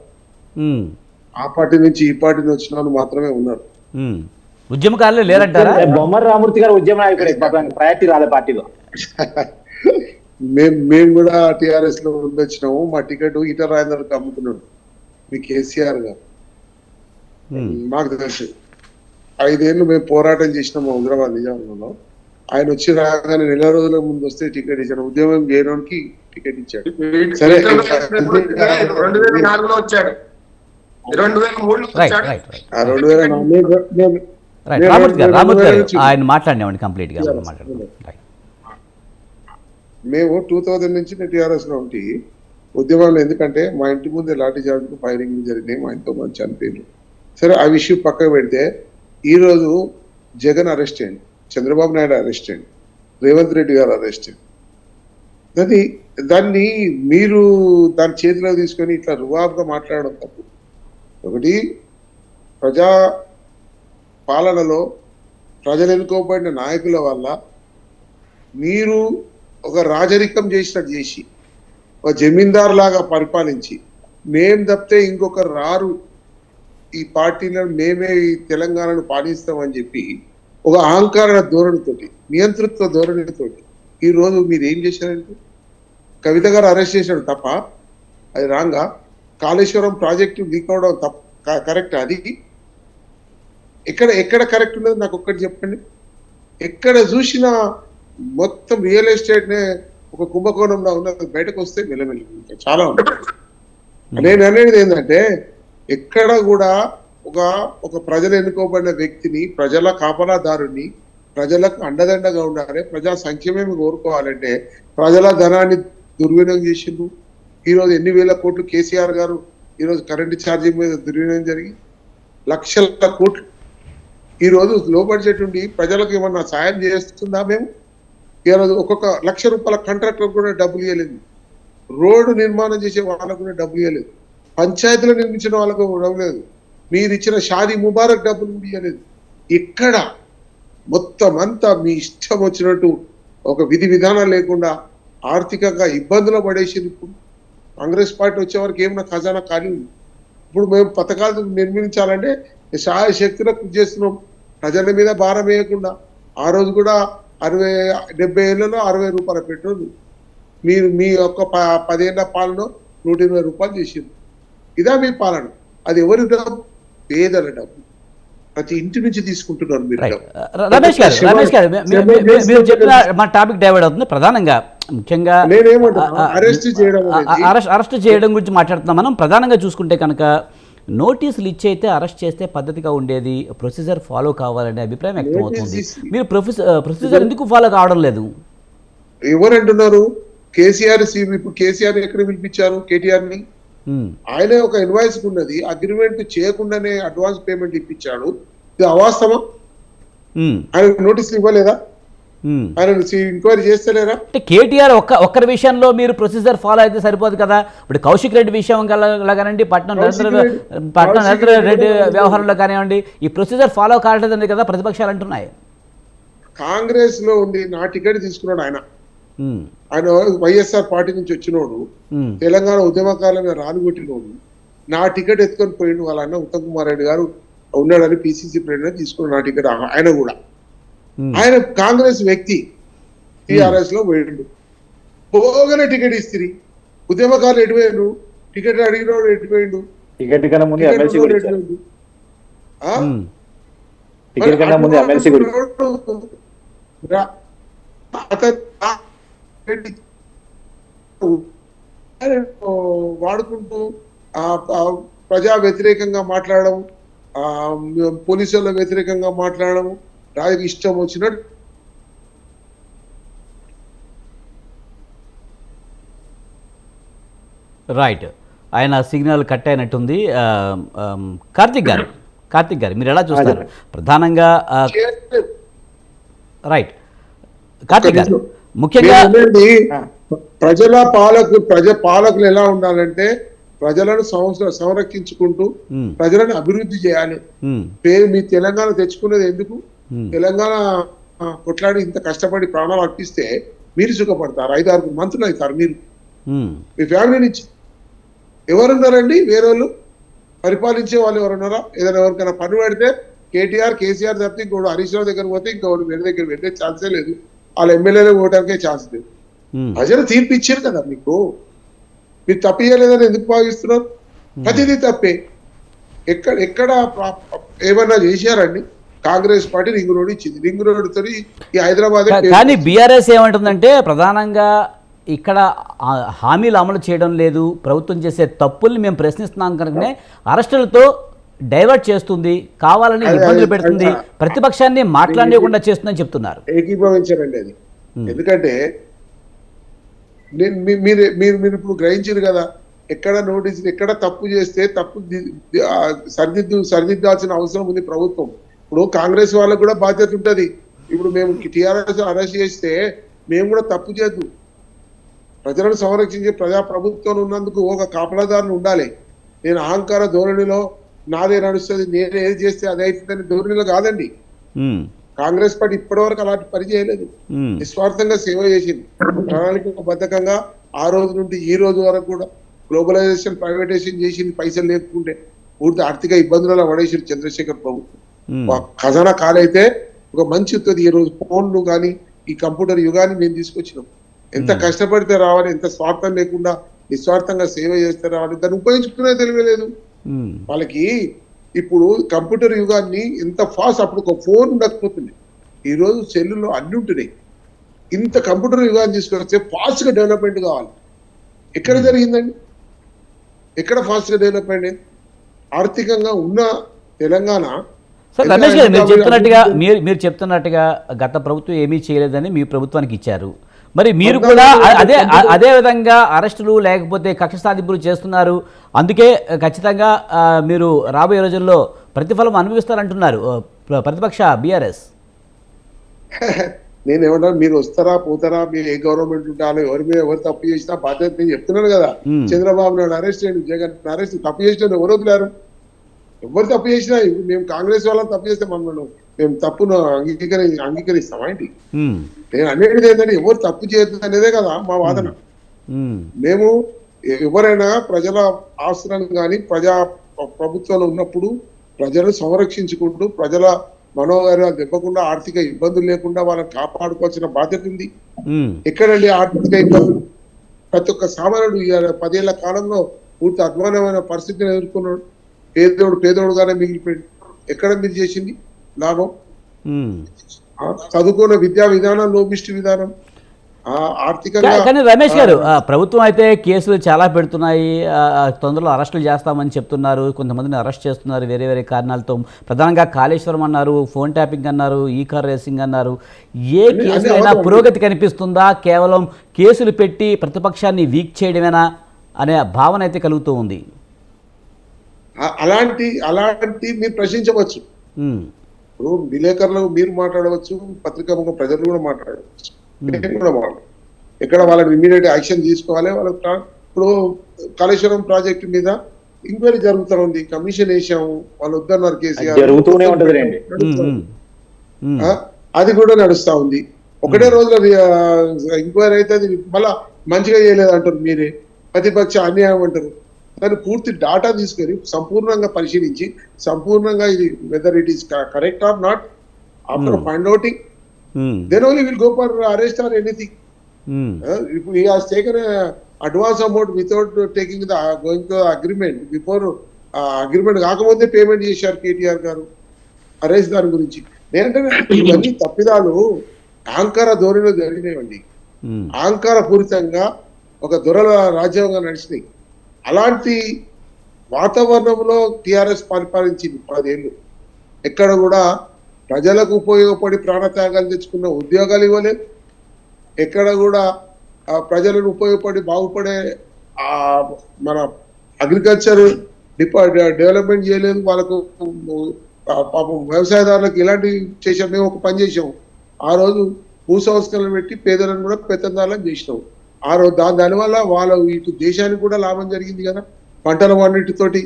ఆ పార్టీ నుంచి ఈ పార్టీ వచ్చిన వాళ్ళు మాత్రమే ఉన్నారు. ఉద్యమకారులు లేరంటారా? బొమ్మర రామూర్తి గారు ఉద్యమ నాయకుడే, ప్రయారిటీ రాలే పార్టీలో. మేము కూడా టిఆర్ఎస్ లో వచ్చినాము. మా టికెట్ ఈటల రాజేందర్కి అమ్ముతున్నాడు మీ కేసీఆర్ గారు. మాకు తెలుసు 5 ఏళ్ళు మేము పోరాటం చేసినాము హైదరాబాద్ నిజాంలో. ఆయన వచ్చి రాగానే 4 రోజుల ముందు వస్తే టికెట్ ఇచ్చాడు. ఉద్యమం చేయడానికి టికెట్ ఇచ్చాడు. సరే 2004లో వచ్చాడు, 2003లో వచ్చాడు. రామూర్తి గారు ఆయన మాట్లాడినామండి కంప్లీట్ గా. మేము 2000 నుంచి టిఆర్ఎస్ లో ఉండి ఉద్యమంలో, ఎందుకంటే మా ఇంటి ముందే లాఠీ చార్జ్లు ఫైరింగ్ జరిగినాయి, మా ఇంట్లో మంది చనిపోయింది. సరే ఆ విషయం పక్కకు పెడితే ఈ రోజు జగన్ అరెస్ట్ అయ్యింది, చంద్రబాబు నాయుడు అరెస్ట్ అయ్యింది, రేవంత్ రెడ్డి గారు అరెస్ట్ అయ్యింది. దాన్ని మీరు దాని చేతిలో తీసుకొని ఇట్లా రువాబుగా మాట్లాడడం తప్పు. ఒకటి, ప్రజా పాలనలో ప్రజలు ఎన్నుకోబడిన నాయకుల వల్ల మీరు ఒక రాజరికం చేసినట్టు చేసి, ఒక జమీందార్ లాగా పరిపాలించి, మేం తప్పితే ఇంకొకరు రారు, ఈ పార్టీలను మేమే ఈ తెలంగాణను పాలిస్తామని చెప్పి ఒక అహంకార ధోరణితోటి, నియంతృత్వ ధోరణితోటి ఈ రోజు మీరు ఏం చేశారంటే, కవిత గారు అరెస్ట్ చేశాడు తప్ప, అది రాంగా? కాళేశ్వరం ప్రాజెక్టు లీక్ అవడం తప్ప కరెక్ట్? అది ఎక్కడ కరెక్ట్ ఉన్నది నాకు ఒక్కటి చెప్పండి. ఎక్కడ చూసినా మొత్తం రియల్ ఎస్టేట్ నే ఒక కుంభకోణంలో ఉన్నది, బయటకు వస్తే మెల్లమెల్లి చాలా ఉంటుంది. నేను అనేది ఏంటంటే, ఎక్కడ కూడా ఒక ప్రజలు ఎన్నుకోబడిన వ్యక్తిని, ప్రజల కాపలాదారుని, ప్రజలకు అండదండగా ఉండాలి, ప్రజా సంక్షేమం కోరుకోవాలంటే ప్రజల ధనాన్ని దుర్వినియోగం చేసిండ్రు. ఈరోజు ఎన్ని వేల కోట్లు కేసీఆర్ గారు ఈరోజు కరెంటు ఛార్జింగ్ మీద దుర్వినియోగం జరిగి లక్షల కోట్లు. ఈరోజు లో బడ్జెట్ ఉండి ప్రజలకు ఏమన్నా సాయం చేస్తుందా? మేము ఈరోజు ఒక్కొక్క ₹1,00,000 కాంట్రాక్టర్ కూడా డబ్బులు ఇవ్వలేదు, రోడ్డు నిర్మాణం చేసే వాళ్ళకు కూడా డబ్బులు ఇవ్వలేదు, పంచాయతీలు నిర్మించిన వాళ్ళకు డబ్బు లేదు, మీరు ఇచ్చిన షాదీ ముబారక్ డబ్బులు కూడా ఇవ్వలేదు. ఇక్కడ మొత్తం అంతా మీ ఇష్టం వచ్చినట్టు, ఒక విధి విధానం లేకుండా ఆర్థికంగా ఇబ్బందులు పడేసింది. ఇప్పుడు కాంగ్రెస్ పార్టీ వచ్చే వరకు ఏమన్నా ఖజానా ఖాళీ ఉంది. ఇప్పుడు మేము పథకాలు నిర్మించాలంటే శాయశక్తులకు చేస్తున్నాం, ప్రజల మీద భారం వేయకుండా. ఆ రోజు కూడా 70 ఏళ్లలో ₹60 పెట్రోల్ మీరు మీ యొక్క 10 ఏళ్ల పాలన ₹120 చేసింది. ఇదా మీ పాలన? అది ఎవరి డబ్బు? పేదల డబ్బు. ప్రతి ఇంటి నుంచి తీసుకుంటున్నారు మీరు. రమేష్ గారు మీరు చెప్పిన మన టాపిక్ డైవర్ట్ అవుతుంది. ప్రధానంగా ముఖ్యంగా అరెస్ట్ చేయడం గురించి మాట్లాడుతున్నాం మనం. ప్రధానంగా చూసుకుంటే కనుక నోటీసులు ఇచ్చి అయితే అరెస్ట్ చేస్తే పద్ధతిగా ఉండేది, ప్రొసీజర్ ఫాలో కావాలనే అభిప్రాయం వ్యక్తం అవుతుంది. మీరు ప్రొసీజర్ ఎందుకు ఫాలో కావడం లేదు? ఎవరు అంటున్నారు? కేసీఆర్. ఇప్పుడు కేసీఆర్ ఎక్కడ పిలిపించారు? కేటీఆర్ ని ఆయనే ఒక ఇన్వాయిస్ ఉన్నది, అగ్రిమెంట్ చేయకుండానే అడ్వాన్స్ పేమెంట్ ఇప్పించాడు. ఇది అవాస్తవం. ఆయన నోటీసులు ఇవ్వలేదా? ఆయన ఎంక్వైరీ చేస్తలేరా? అంటే కేటీఆర్ ఒక్కరి విషయంలో మీరు ప్రొసీజర్ ఫాలో అయితే సరిపోదు కదా. ఇప్పుడు కౌశిక్ రెడ్డి విషయం లాగానండి, పట్నం నరేంద్ర రెడ్డి వ్యవహారంలో కానివ్వండి, ఈ ప్రొసీజర్ ఫాలో కావట్లేదండి కదా ప్రతిపక్షాలు అంటున్నాయి. కాంగ్రెస్ లో ఉండి నా టికెట్ తీసుకున్నాడు ఆయన. ఆయన వైఎస్ఆర్ పార్టీ నుంచి వచ్చినోడు, తెలంగాణ ఉద్యమకాలం మీద రానుగొట్టినోడు. నా టికెట్ ఎత్తుకొని పోయిండు. వాళ్ళ అన్న ఉత్తమ్ కుమార్ రెడ్డి గారు ఉన్నాడని పిసిసి ప్రెసిడెంట్ తీసుకున్నాడు నా టికెట్. ఆయన కూడా ఆయన కాంగ్రెస్ వ్యక్తి టిఆర్ఎస్ లో పోయిండు. పోగానే టికెట్ ఇస్తిరి. ఉద్యమకారులు ఎటుపోయిండు, టికెట్ అడిగినోడు ఎటుపోయిండు, టికెట్ కన్నా ముందు ఎమ్మెల్సీ కూడా ఇచ్చారు. టికెట్ కన్నా ముందు ఎమ్మెల్సీ కూడా వాడుకుంటూ ప్రజా వ్యతిరేకంగా మాట్లాడడం, పోలీసుల వ్యతిరేకంగా మాట్లాడడం, రాజకీయ ఇష్టం వచ్చినట్టు. రైట్, ఆయన సిగ్నల్ కట్ అయినట్టుంది. కార్తిక్ గారు మీరు ఎలా చూస్తారు ప్రధానంగా? రైట్ కార్తిక్ గారు, ముఖ్యంగా పాలకులు ఎలా ఉండాలంటే ప్రజలను సంరక్షించుకుంటూ ప్రజలను అభివృద్ధి చేయాలి. పేరు మీ తెలంగాణ తెచ్చుకునేది ఎందుకు? తెలంగాణ కొట్లాడి ఇంత కష్టపడి ప్రాణాలు అర్పిస్తే మీరు సుఖపడతారు. 5-6 మంత్రులు అవుతారు మీరు, మీ ఫ్యామిలీ నుంచి. ఎవరున్నారండి వేరే వాళ్ళు? పరిపాలించే వాళ్ళు ఎవరున్నారా? ఏదైనా ఎవరికైనా పన్ను పెడితే కేటీఆర్ కేసీఆర్ తప్పితే ఇంకోటి హరీష్ రావు దగ్గర పోతే ఇంకోటి వేరే దగ్గర పెట్టే ఛాన్సే లేదు. వాళ్ళ ఎమ్మెల్యేలు ఓటానికే ఛాన్స్ లేదు. ప్రజలు తీర్పు ఇచ్చారు కదా మీకు. మీరు తప్పు చేయలేదని ఎందుకు భావిస్తున్నారు? ప్రతిదీ తప్పే. ఎక్కడ ఏమన్నా చేశారండి? కాంగ్రెస్ పార్టీ రింగ్ రోడ్ ఇచ్చింది. రింగ్ రోడ్ తో ఈ హైదరాబాద్. కానీ బీఆర్ఎస్ ఏమంటుందంటే ప్రధానంగా ఇక్కడ హామీలు అమలు చేయడం లేదు, ప్రభుత్వం చేసే తప్పుల్ని మేము ప్రశ్నిస్తున్నాం కనుకనే అరెస్టులతో డైవర్ట్ చేస్తుంది, కావాలని ఇబ్బందులు పెడుతుంది, ప్రతిపక్షాన్ని మాట్లాడకుండా చేస్తుందని చెప్తున్నారు. ఏకీభవించారండి అది. ఎందుకంటే మీరు ఇప్పుడు గ్రహించారు కదా, ఎక్కడ నోటీస్ ఎక్కడ తప్పు చేస్తే తప్పు సరిదిద్దాల్సిన అవసరం ఉంది ప్రభుత్వం. ఇప్పుడు కాంగ్రెస్ వాళ్ళకు కూడా బాధ్యత ఉంటది. ఇప్పుడు మేము టిఆర్ఎస్ అరెస్ట్ చేస్తే మేము కూడా తప్పు చేయద్దు. ప్రజలను సంరక్షించే ప్రభుత్వం ఉన్నందుకు ఒక కాపలాదారులు ఉండాలి. నేను అహంకార ధోరణిలో నాదే నడుస్తుంది, నేను ఏది చేస్తే అదే అవుతుందని ధోరణిలో కాదండి. కాంగ్రెస్ పార్టీ ఇప్పటివరకు అలాంటి పని చేయలేదు. నిస్వార్థంగా సేవ చేసింది. ప్రణాళికబద్ధకంగా ఆ రోజు నుండి ఈ రోజు వరకు కూడా గ్లోబలైజేషన్, ప్రైవేటైజేషన్ చేసింది. పైసలు లేకుంటే పూర్తి ఆర్థిక ఇబ్బందులలో పడేసింది చంద్రశేఖర్ ప్రభుత్వం. ఖజానా కాలైతే ఒక మంచి ఉత్తది. ఈ రోజు ఫోన్లు కానీ ఈ కంప్యూటర్ యుగాన్ని మేము తీసుకొచ్చినాం. ఎంత కష్టపడితే రావాలి, ఎంత స్వార్థం లేకుండా నిస్వార్థంగా సేవ చేస్తే రావాలి. దాన్ని ఉపయోగించుకునే తెలియలేదు వాళ్ళకి. ఇప్పుడు కంప్యూటర్ యుగాన్ని ఎంత ఫాస్ట్, అప్పుడు ఒక ఫోన్ ఉండకపోతుంది, ఈ రోజు సెల్లులో అన్ని ఉంటున్నాయి. ఇంత కంప్యూటర్ యుగాన్ని తీసుకొస్తే ఫాస్ట్ గా డెవలప్మెంట్ కావాలి. ఎక్కడ జరిగిందండి? ఎక్కడ ఫాస్ట్ గా డెవలప్మెంట్? ఆర్థికంగా ఉన్న తెలంగాణ. సార్ రమేష్ గారు, మీరు చెప్తున్నట్టుగా గత ప్రభుత్వం ఏమీ చేయలేదని మీ ప్రభుత్వానికి ఇచ్చారు. మరి మీరు కూడా అదే విధంగా అరెస్టులు లేకపోతే కక్ష సాధింపులు చేస్తున్నారు, అందుకే ఖచ్చితంగా మీరు రాబోయే రోజుల్లో ప్రతిఫలం అనుభవిస్తారంటున్నారు ప్రతిపక్ష బీఆర్ఎస్. నేనేమన్నా మీరు వస్తారా పోతారా, మీరు ఏ గవర్నమెంట్ ఉంటారో, ఎవరి మీద ఎవరు తప్పు చేసినా బాధ్యత నేను చెప్తున్నాను కదా. చంద్రబాబు నాయుడు అరెస్ట్ చేయండి, జగన్ అరెస్ట్. తప్పు చేసిన ఎవరు వదిలారు? ఎవరు తప్పు చేసినా మేము కాంగ్రెస్ వాళ్ళని తప్పు చేస్తే మేము తప్పును అంగీకరిస్తామా ఏంటి? నేను అనేది ఏంటంటే ఎవరు తప్పు చేయదు అనేదే కదా మా వాదన. మేము ఎవరైనా ప్రజల ఆస్తులను కానీ ప్రభుత్వంలో ఉన్నప్పుడు ప్రజలను సంరక్షించుకుంటూ ప్రజల మనోధైర్యాలు దెబ్బకుండా ఆర్థిక ఇబ్బందులు లేకుండా వాళ్ళని కాపాడుకోవాల్సిన బాధ్యత ఉంది. ఎక్కడండి ఆర్థిక ఇబ్బందులు? ప్రతి ఒక్క సామాన్యుడు 10 ఏళ్ల కాలంలో పూర్తి అధ్వానమైన పరిస్థితిని ఎదుర్కొన్నాడు. పేదోడుగానే మిగిలిపోయాడు. ఎక్కడ మీరు చేసింది లాభం? చదువుకున్న విద్యా విధానం, లోపిష్టి విధానం, ఆర్థికంగా. కానీ రమేష్ గారు, ప్రభుత్వం అయితే కేసులు చాలా పెడుతున్నాయి, తొందరలో అరెస్టులు చేస్తామని చెప్తున్నారు, కొంతమందిని అరెస్ట్ చేస్తున్నారు వేరే వేరే కారణాలతో. ప్రధానంగా కాళేశ్వరం అన్నారు, ఫోన్ ట్యాపింగ్ అన్నారు, ఈ కార్ రేసింగ్ అన్నారు. ఏ కేసులైనా పురోగతి కనిపిస్తుందా? కేవలం కేసులు పెట్టి ప్రతిపక్షాన్ని వీక్ చేయడమేనా? అనే భావన అయితే కలుగుతూ ఉంది. అలాంటి మీరు ప్రశ్నించవచ్చు. ఉమ్, ఇప్పుడు విలేకరులు మీరు మాట్లాడవచ్చు, పత్రికాముఖ ప్రజలు కూడా మాట్లాడవచ్చు, నేను కూడా మాట్లాడు. ఎక్కడ వాళ్ళని ఇమీడియట్ యాక్షన్ తీసుకోవాలి. వాళ్ళకి ఇప్పుడు కాళేశ్వరం ప్రాజెక్టు మీద ఎంక్వైరీ జరుగుతూ ఉంది, కమిషన్ వేసాము, వాళ్ళు వద్దన్నారు కేసీఆర్, జరుగుతూనే ఉంటది రండి. అది కూడా నడుస్తా ఉంది. ఒకటే రోజులో ఎంక్వైరీ అయితే అది మళ్ళా మంచిగా చేయలేదు అంటారు మీరే, ప్రతిపక్ష అన్యాయం అంటారు. దాన్ని పూర్తి డాటా తీసుకొని సంపూర్ణంగా పరిశీలించి సంపూర్ణంగా ఇది whether it is correct or not after find outing then only will go for arrest or anything. ఇప్పుడు he has taken a advance amount without taking the going to agreement before agreement కాకముందే పేమెంట్ చేశారు కేటీఆర్ గారు అరెస్ట్ దాని గురించి. నేనంటే ఇవన్నీ తప్పిదాలు అహంకార ధోరణిలో జరిగినాయండి. అహంకార పూరితంగా ఒక దొరల రాజ్యాంగంగా నడిచినాయి. అలాంటి వాతావరణంలో టిఆర్ఎస్ పరిపాలించింది 10 ఏళ్ళు. ఎక్కడ కూడా ప్రజలకు ఉపయోగపడి ప్రాణత్యాగాలు తెచ్చుకున్న ఉద్యోగాలు ఇవ్వలేదు. ఎక్కడ కూడా ప్రజలను ఉపయోగపడి బాగుపడే మన అగ్రికల్చర్ డెవలప్మెంట్ చేయలేదు. వాళ్ళకు పాపం వ్యవసాయదారులకు ఇలాంటి చేసాం. మేము ఒక పని చేసాము ఆ రోజు, భూ సంస్కరణలు పెట్టి పేదలను కూడా పెత్తందారులను చేసినాం ఆ రోజు. దానివల్ల వాళ్ళ ఇటు దేశానికి కూడా లాభం జరిగింది కదా. పంటల వాటితోటి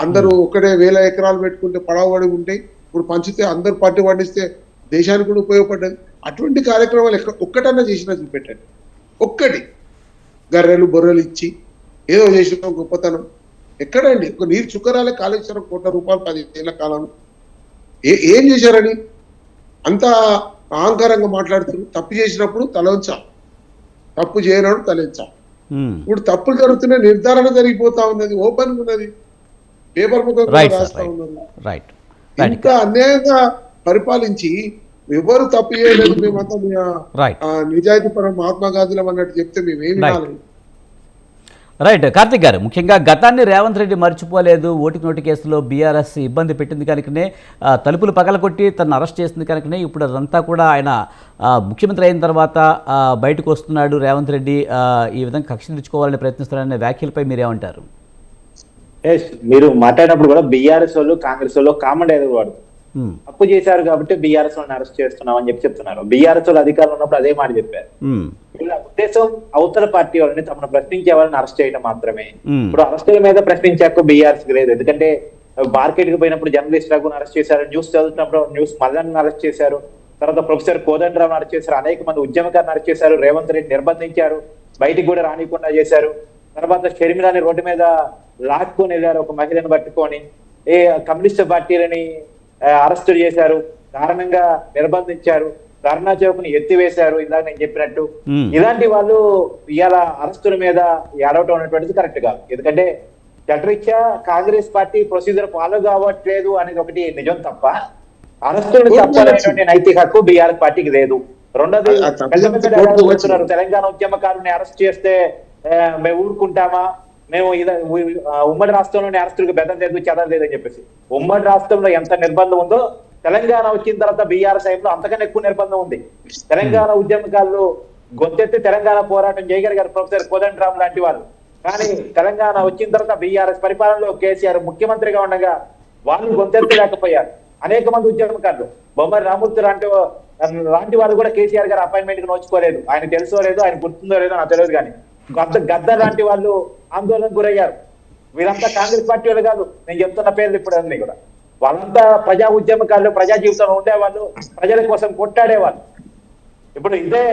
అందరూ ఒకటే 1000 ఎకరాలు పెట్టుకుంటే పడవబడి ఉంటాయి, ఇప్పుడు పంచితే అందరూ పంట పండిస్తే దేశానికి కూడా ఉపయోగపడ్డది. అటువంటి కార్యక్రమాలు ఒక్కటన్నా చేసినా చూపెట్టండి. ఒక్కటి గర్రెలు బొర్రెలు ఇచ్చి ఏదో చేసిన గొప్పతనం ఎక్కడండి? ఒక నీరు చుక్కరాలే కాళేశ్వరం ₹1,00,00,000 10 ఏళ్ల కాలం ఏం చేశారని అంత అహంకారంగా మాట్లాడుతున్నారు. తప్పు చేసినప్పుడు తలంచాలి, తప్పు చేయనప్పుడు తలంచాలి. ఇప్పుడు తప్పులు జరుగుతున్న నిర్ధారణ జరిగిపోతా ఉన్నది, ఓపెన్ ఉన్నది, పేపర్ ముఖంగా రాస్తా ఉన్నారు. ఇంత అన్యాయంగా పరిపాలించి ఎవరు తప్పు చేయలేదు, మేమంతా నిజాయితీ పరం మహాత్మా గాంధీలం అన్నట్టు చెప్తే మేమేమి కాలేదు. రైట్ కార్తిక్ గారు, ముఖ్యంగా గతాన్ని రేవంత్ రెడ్డి మర్చిపోలేదు. ఓటుకి నోటు కేసులో బీఆర్ఎస్ ఇబ్బంది పెట్టింది కనుకనే, తలుపులు పగలగొట్టి తను అరెస్ట్ చేసింది కనుకనే ఇప్పుడు అదంతా కూడా ఆయన ముఖ్యమంత్రి అయిన తర్వాత బయటకు వస్తున్నాడు రేవంత్ రెడ్డి, ఈ విధంగా కక్ష తెచ్చుకోవాలని ప్రయత్నిస్తున్నారనే వ్యాఖ్యలపై మీరేమంటారు? మీరు మాట్లాడినప్పుడు కూడా బీఆర్ఎస్ వాళ్ళు కాంగ్రెస్ వాళ్ళు కామన్ డైలాగ్ వాడు తప్పు చేశారు కాబట్టి బీఆర్ఎస్ వాళ్ళని అరెస్ట్ చేస్తున్నాం అని చెప్తున్నారు. బీఆర్ఎస్ వాళ్ళు అధికారులు ఉన్నప్పుడు అదే మాట చెప్పారు. వీళ్ళ ఉద్దేశం అవతల పార్టీ వాళ్ళని తమను ప్రశ్నించే వాళ్ళని అరెస్ట్ చేయడం మాత్రమే. ఇప్పుడు అరెస్టుల మీద ప్రశ్నించాక బీఆర్ఎస్ లేదు. ఎందుకంటే మార్కెట్ కి పోయినప్పుడు జర్నలిస్ట్ రఘుని అరెస్ట్ చేశారు, న్యూస్ చదువుతున్నప్పుడు న్యూస్ మల్లన్ అరెస్ట్ చేశారు, తర్వాత ప్రొఫెసర్ కోదండరావుని అరెస్ట్ చేశారు, అనేక మంది ఉద్యమకారులను అరెస్ట్ చేశారు, రేవంత్ రెడ్డి నిర్బంధించారు, బయటికి కూడా రానికుండా చేశారు. తర్వాత షర్మిలాని రోడ్డు మీద లాక్కొని వెళ్ళారు, ఒక మహిళను పట్టుకొని కమ్యూనిస్ట్ పార్టీలని అరెస్టు చేశారు, దారుణంగా నిర్బంధించారు, ధర్నా చౌక్ని ఎత్తివేశారు. ఇందాక నేను చెప్పినట్టు ఇలాంటి వాళ్ళు ఇవాళ అరెస్టుల మీద ఏడవటం అనేటువంటిది కరెక్ట్ కాదు. ఎందుకంటే చట్టరీత్యా కాంగ్రెస్ పార్టీ ప్రొసీజర్ ఫాలో కావట్లేదు అనేది ఒకటి నిజం తప్ప అరెస్టులు తప్పాలనేటువంటి నైతిక హక్కు బీఆర్ఎస్ పార్టీకి లేదు. రెండోది తెలంగాణ ఉద్యమకారుని అరెస్ట్ చేస్తే మేము ఊరుకుంటామా, మేము ఉమ్మడి రాష్ట్రంలోని అరెస్టులకు బెదం లేదు చెదం లేదని చెప్పేసి, ఉమ్మడి రాష్ట్రంలో ఎంత నిర్బంధం ఉందో తెలంగాణ వచ్చిన తర్వాత బీఆర్ఎస్ టైంలో అంతకన్నా ఎక్కువ నిర్బంధం ఉంది. తెలంగాణ ఉద్యమకారులు గొంతెత్తి తెలంగాణ పోరాటం చేయగలిగారు, ప్రొఫెసర్ కోదండరామ్ లాంటి వాళ్ళు. కానీ తెలంగాణ వచ్చిన తర్వాత బీఆర్ఎస్ పరిపాలనలో కేసీఆర్ ముఖ్యమంత్రిగా ఉండగా వాళ్ళు గొంతెత్తలేకపోయారు. అనేక మంది ఉద్యమకారులు, బొమ్మరి రామూర్తి లాంటి వారు కూడా కేసీఆర్ గారు అపాయింట్మెంట్ కి నోచుకోలేదు. ఆయన తెలుసో లేదో, ఆయన గుర్తుందో లేదో నాకు తెలియదు, కానీ గద్దర్ లాంటి వాళ్ళు ఆందోళనకు గురయ్యారు. వీరంతా కాంగ్రెస్ పార్టీ వాళ్ళు కాదు, నేను చెప్తున్న పేర్లు ఇప్పుడు అన్ని కూడా. వాళ్ళంతా ప్రజా ఉద్యమకారులు, ప్రజా జీవితంలో ఉండేవాళ్ళు, ప్రజల కోసం కొట్టాడేవాళ్ళు. ఇప్పుడు ఇదే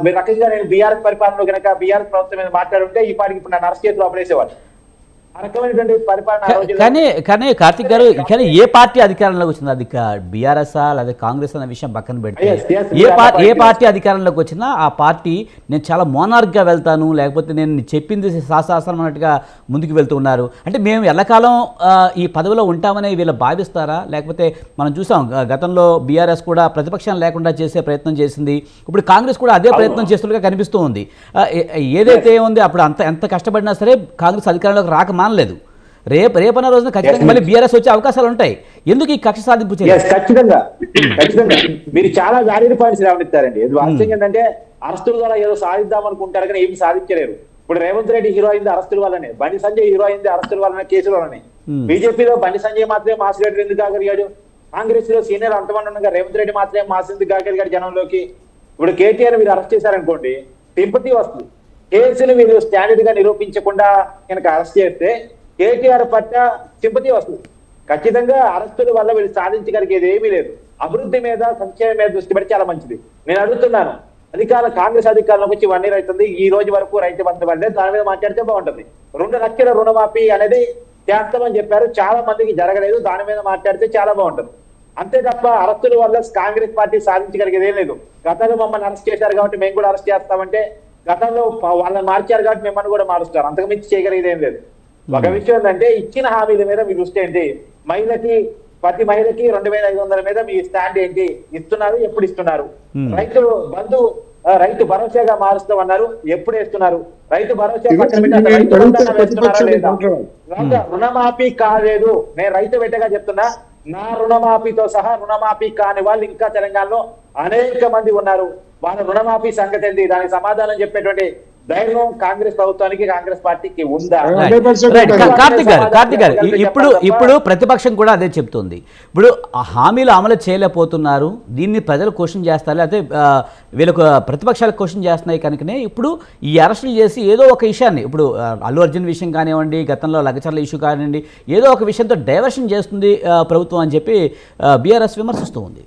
మీరు రకంగా నేను బీఆర్ఎస్ పరిపాలనలో కనుక బీఆర్ఎస్ ప్రభుత్వం మీద మాట్లాడుంటే ఈ పాటికి ఇప్పుడు నన్ను అరెస్ట్ చేతిలో అపడేసేవాళ్ళు. కానీ కార్తిక్ గారు, కానీ ఏ పార్టీ అధికారంలోకి వచ్చింది? అది బీఆర్ఎస్ లేదా కాంగ్రెస్ అనే విషయం పక్కన పెడితే ఏ పార్టీ అధికారంలోకి వచ్చినా ఆ పార్టీ నేను చాలా మోనార్క్గా వెళ్తాను, లేకపోతే నేను చెప్పింది శాసనం అన్నట్టుగా ముందుకు వెళ్తూ ఉన్నారు. అంటే మేము ఎల్లకాలం ఈ పదవిలో ఉంటామని వీళ్ళు భావిస్తారా? లేకపోతే మనం చూసాం గతంలో బీఆర్ఎస్ కూడా ప్రతిపక్షం లేకుండా చేసే ప్రయత్నం చేసింది, ఇప్పుడు కాంగ్రెస్ కూడా అదే ప్రయత్నం చేస్తున్నట్టుగా కనిపిస్తూ ఉంది. ఏదైతే ఉంది అప్పుడు ఎంత కష్టపడినా సరే కాంగ్రెస్ అధికారంలోకి రాక మానలేదు. రేపన్న రోజున ఖచ్చితంగా మళ్ళీ బీఆర్ఎస్ వచ్చే అవకాశాలు ఉంటాయి. ఎందుకు ఈ కక్ష సాధింపు చేయాలి? ఖచ్చితంగా మీరు చాలా వ్యాలిడ్ పాయింట్స్ రావనిస్తారండి. వాస్తవం ఏంటంటే అరెస్టుల ద్వారా ఏదో సాధిద్దాం అనుకుంటారు కానీ ఏమి సాధించలేరు. ఇప్పుడు రేవంత్ రెడ్డి హీరో అయింది అరెస్టుల వల్లనే, బండి సంజయ్ హీరో అయింది అరెస్టుల వల్లనే, కేసుల వల్లనే. బీజేపీలో బండి సంజయ్ మాత్రమే మాస్ లీడర్ ఎందుకు కాగలిగాడు? కాంగ్రెస్ లో సీనియర్ అంతమంది ఉండగా రేవంత్ రెడ్డి మాత్రమే మాస్ ఎందుకు కాగలిగాడు జనంలోకి? ఇప్పుడు కేటీఆర్ మీరు అరెస్ట్ చేశారనుకోండి, సింపతి వస్తుంది. కేసులు మీరు స్టాండర్డ్ గా నిరూపించకుండా కనుక అరెస్ట్ చేస్తే కేటీఆర్ పట్ల సింపతి వస్తుంది. ఖచ్చితంగా అరెస్టుల వల్ల వీళ్ళు సాధించగలిగేది ఏమీ లేదు. అభివృద్ధి మీద, సంక్షేమం మీద దృష్టి పెట్టి చాలా మంచిది. నేను అడుగుతున్నాను, కాంగ్రెస్ అధికారంలోకి వచ్చి 1 year అవుతుంది, ఈ రోజు వరకు రైతు బంధు పడలేదు, దాని మీద మాట్లాడితే బాగుంటుంది. 2 లక్షల రుణమాఫీ అనేది చేస్తామని చెప్పారు, చాలా మందికి జరగలేదు, దాని మీద మాట్లాడితే చాలా బాగుంటుంది. అంతే తప్ప అరెస్టుల వల్ల కాంగ్రెస్ పార్టీ సాధించగలిగేది ఏం లేదు. గతంలో మమ్మల్ని అరెస్ట్ చేశారు కాబట్టి మేము కూడా అరెస్ట్ చేస్తామంటే, గతంలో వాళ్ళని మార్చారు కాబట్టి మిమ్మల్ని కూడా మారుస్తారు, అంతకుమించి చేయగలిగేది ఏం లేదు. ఒక విషయం ఏంటంటే, ఇచ్చిన హామీల మీద మీ దృష్టి ఏంటి? ప్రతి మహిళకి 2500 మీద మీ స్టాండ్ ఏంటి? ఇస్తున్నారు, ఎప్పుడు ఇస్తున్నారు? రైతు భరోసాగా మారుస్తామన్నారు, ఎప్పుడు వేస్తున్నారు? రైతు భరోసా రుణమాఫీ కాలేదు. నేను రైతు బిడ్డగా చెప్తున్నా, నా రుణమాఫీతో సహా రుణమాఫీ కాని వాళ్ళు ఇంకా తెలంగాణలో అనేక మంది ఉన్నారు. వాళ్ళ రుణమాఫీ సంగతి ఏంటి? దానికి సమాధానం చెప్పేటువంటి ధైర్యం కాంగ్రెస్ ప్రభుత్వానికి, కాంగ్రెస్ పార్టీకి ఉందా? కార్తిక్ గారు ఇప్పుడు ప్రతిపక్షం కూడా అదే చెప్తుంది. ఇప్పుడు హామీలు అమలు చేయలేకపోతున్నారు, దీన్ని ప్రజలు క్వశ్చన్ చేస్తారు, అయితే వీళ్ళకు ప్రతిపక్షాలు క్వశ్చన్ చేస్తున్నాయి కనుకనే ఇప్పుడు ఈ అరెస్టులు చేసి ఏదో ఒక విషయాన్ని, ఇప్పుడు అల్లు అర్జున్ విషయం కానివ్వండి, గతంలో లగచర్ల ఇష్యూ కానివ్వండి, ఏదో ఒక విషయంతో డైవర్షన్ చేస్తుంది ప్రభుత్వం అని చెప్పి బీఆర్ఎస్ విమర్శిస్తూ ఉంది.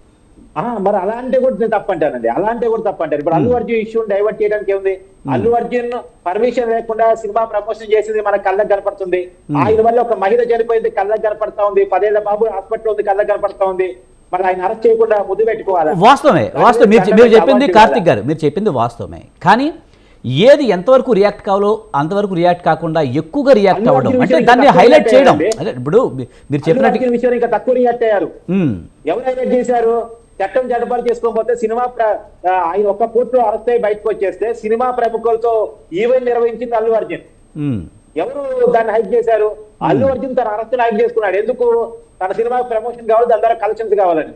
మరి అలాంటి కూడా నేను తప్పంటానండి, అలాంటి కూడా తప్పంటారు. ఇప్పుడు అల్లు అర్జున్ ఇష్యూని డైవర్ట్ చేయడానికి ఏముంది? అల్లు అర్జున్ పర్మిషన్ లేకుండా సినిమా ప్రమోషన్ చేసింది మన కళ్ళకు కనపడుతుంది. ఆయన వల్ల ఒక మహిళ చనిపోయింది, కళ్ళకు కనపడతా ఉంది. 10 ఏళ్ల బాబు హాస్పిటల్ ఉంది, కళ్ళకు కనపడతా ఉంది. మరి ఆయన అరెస్ట్ చేయకుండా ముద్దు పెట్టుకోవాలి. వాస్తవమే మీరు చెప్పింది కార్తిక్ గారు, మీరు చెప్పింది వాస్తవమే. కానీ ఏది ఎంతవరకు రియాక్ట్ కావాలో అంతవరకు రియాక్ట్ కాకుండా ఎక్కువగా రియాక్ట్ అవ్వడం, అంటే దాన్ని హైలైట్ చేయడం. ఇప్పుడు మీరు చెప్పినట్టు విషయం ఇంకా తక్కువ రియాక్ట్ అయ్యారు. ఎవరు హైలైట్ చేశారు? చట్టం జడపాలు చేసుకోకపోతే సినిమా ఆయన ఒక్క పూర్తిలో అరెస్ట్ అయ్యి బయటకు వచ్చేస్తే సినిమా ప్రముఖులతో ఈవెంట్ నిర్వహించింది అల్లు అర్జున్. ఎవరు దాన్ని హైక్ చేశారు? అల్లు అర్జున్ తన అరెస్ట్ హైక్ చేసుకున్నాడు. ఎందుకు? తన సినిమా ప్రమోషన్ కావాలి, దాని ద్వారా కలెక్షన్స్ కావాలని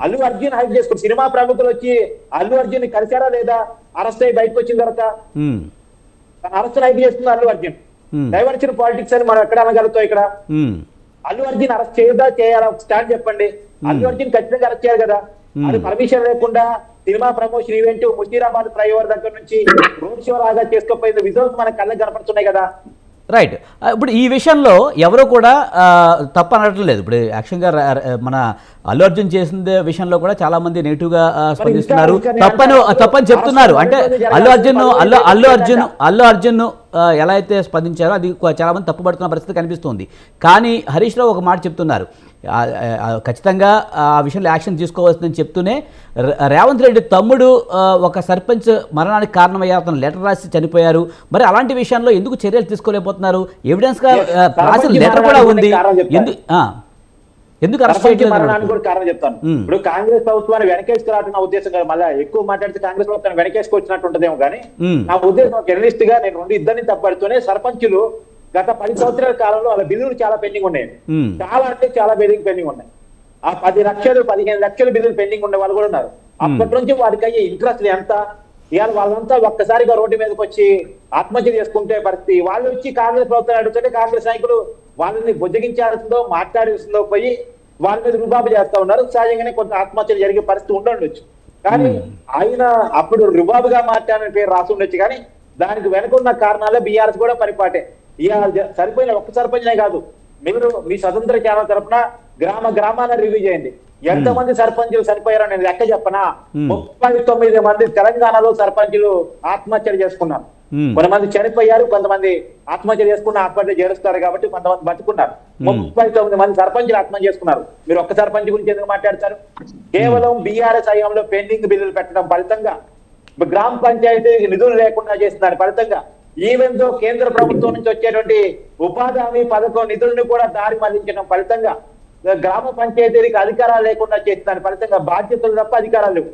అల్లు అర్జున్ హైక్ చేసుకుని సినిమా ప్రముఖులు వచ్చి అల్లు అర్జున్ కలిశారా లేదా? అరెస్ట్ అయ్యి బయటకు వచ్చిన తర్వాత తన అరెస్ట్ హైక్ చేసుకుంది అల్లు అర్జున్. డైవర్షన్ పాలిటిక్స్ అని మనం ఎక్కడ అనగలుగుతాం? ఇక్కడ అల్లు అర్జున్ అరెస్ట్ చేయదా చేయాలా? స్టాండ్ చెప్పండి. అల్లు అర్జున్ ఖచ్చితంగా అరెస్ట్ చేయాలి కదా. అది పర్మిషన్ లేకుండా cinema promotion event Musheerabad flyover దగ్గర నుంచి రోడ్ షో లాగా చేసుకోపోయింది. విజువల్స్ మనకు కళ్ళకి కనపడుతున్నాయి కదా. రైట్. ఇప్పుడు ఈ విషయంలో ఎవరు కూడా తప్పు అనడం లేదు. ఇప్పుడు యాక్చువల్గా మన అల్లు అర్జున్ చేసిన విషయంలో కూడా చాలా మంది నెగిటివ్గా స్పందిస్తున్నారు, తప్పని చెప్తున్నారు. అంటే అల్లు అర్జున్ ఎలా అయితే స్పందించారో అది చాలా మంది తప్పుపడుతున్న పరిస్థితి కనిపిస్తుంది. కానీ హరీష్ రావు ఒక మాట చెప్తున్నారు, ఖచ్చితంగా ఆ విషయంలో యాక్షన్ తీసుకోవాల్సిందని చెప్తూనే రేవంత్ రెడ్డి తమ్ముడు ఒక సర్పంచ్ మరణానికి కారణమయ్యారు, అతను లెటర్ రాసి చనిపోయారు. మరి అలాంటి విషయంలో ఎందుకు చర్యలు తీసుకోలేకపోతున్నారు? ఎవిడెన్స్గా రాసిన లెటర్ కూడా ఉంది, ఎందుకు అరెస్ట్ మరణానికి కూడా కారణం చెప్తాను. ఇప్పుడు కాంగ్రెస్ ప్రభుత్వాన్ని వెనకేసుకురావడం నా ఉద్దేశం కాదు. మళ్ళీ ఎక్కువ మాట్లాడితే కాంగ్రెస్ ప్రభుత్వాన్ని వెనకేసుకొచ్చినట్టు ఉంటుందేమో. కానీ నా ఉద్దేశం జర్నలిస్ట్ గా నేను ఇద్దరిని తప్పడుతూనే సర్పంచులు గత 10 సంవత్సరాల కాలంలో వాళ్ళ బిల్లులు చాలా పెండింగ్ ఉన్నాయి. చాలా అంటే చాలా పెండింగ్ ఉన్నాయి. ఆ 10 లక్షలు 15 లక్షల బిల్లులు పెండింగ్ ఉండే వాళ్ళు కూడా ఉన్నారు. అప్పటి నుంచి వారికి అయ్యే ఇంట్రెస్ట్ ఎంత? ఇవాళ వాళ్ళంతా ఒక్కసారిగా రోడ్డు మీదకి వచ్చి ఆత్మహత్య చేసుకుంటే పరిస్థితి. వాళ్ళు వచ్చి కాంగ్రెస్ ప్రభుత్వం అడుగుతుంటే కాంగ్రెస్ నాయకులు వాళ్ళని బుజ్జగించాల్సిందో మాట్లాడాల్సిందో పోయి వాళ్ళ మీద రుబాబు చేస్తా ఉన్నారు. సహజంగానే కొంత ఆత్మహత్యలు జరిగే పరిస్థితి ఉండొచ్చు. కానీ ఆయన అప్పుడు రుబాబుగా మాట్లాడిన పేరు రాసి ఉండొచ్చు. కానీ దానికి వెనుకున్న కారణాలే బీఆర్ఎస్ కూడా పరిపాటే. సరిపోయిన ఒక్క సర్పంచ్నే కాదు, మీరు మీ స్వతంత్ర ఛానల్ తరఫున గ్రామాన్ని రివ్యూ చేయండి. ఎంతమంది సర్పంచులు చనిపోయారో నేను లెక్క చెప్పనా? 39 మంది తెలంగాణలో సర్పంచులు ఆత్మహత్యలు చేసుకున్నారు. కొంతమంది చనిపోయారు, కొంతమంది ఆత్మహత్య చేసుకున్న ఆత్మహత్య చేస్తారు కాబట్టి కొంతమంది బతుకున్నారు. 39 మంది సర్పంచులు ఆత్మహత్య చేసుకున్నారు. మీరు ఒక్క సర్పంచ్ గురించి ఎందుకు మాట్లాడతారు? కేవలం బీఆర్ఎస్ హయాంలో పెండింగ్ బిల్లులు పెట్టడం ఫలితంగా, గ్రామ పంచాయతీ నిధులు లేకుండా చేసిన దాని ఫలితంగా, ఈవెన్ తో కేంద్ర ప్రభుత్వం నుంచి వచ్చేటువంటి ఉపాధి హామీ పథకం నిధులను కూడా దారి మళ్లించడం ఫలితంగా, గ్రామ పంచాయతీలకు అధికారాలు లేకుండా చేసిన దాని ఫలితంగా బాధ్యతలు తప్ప అధికారాలు లేవు.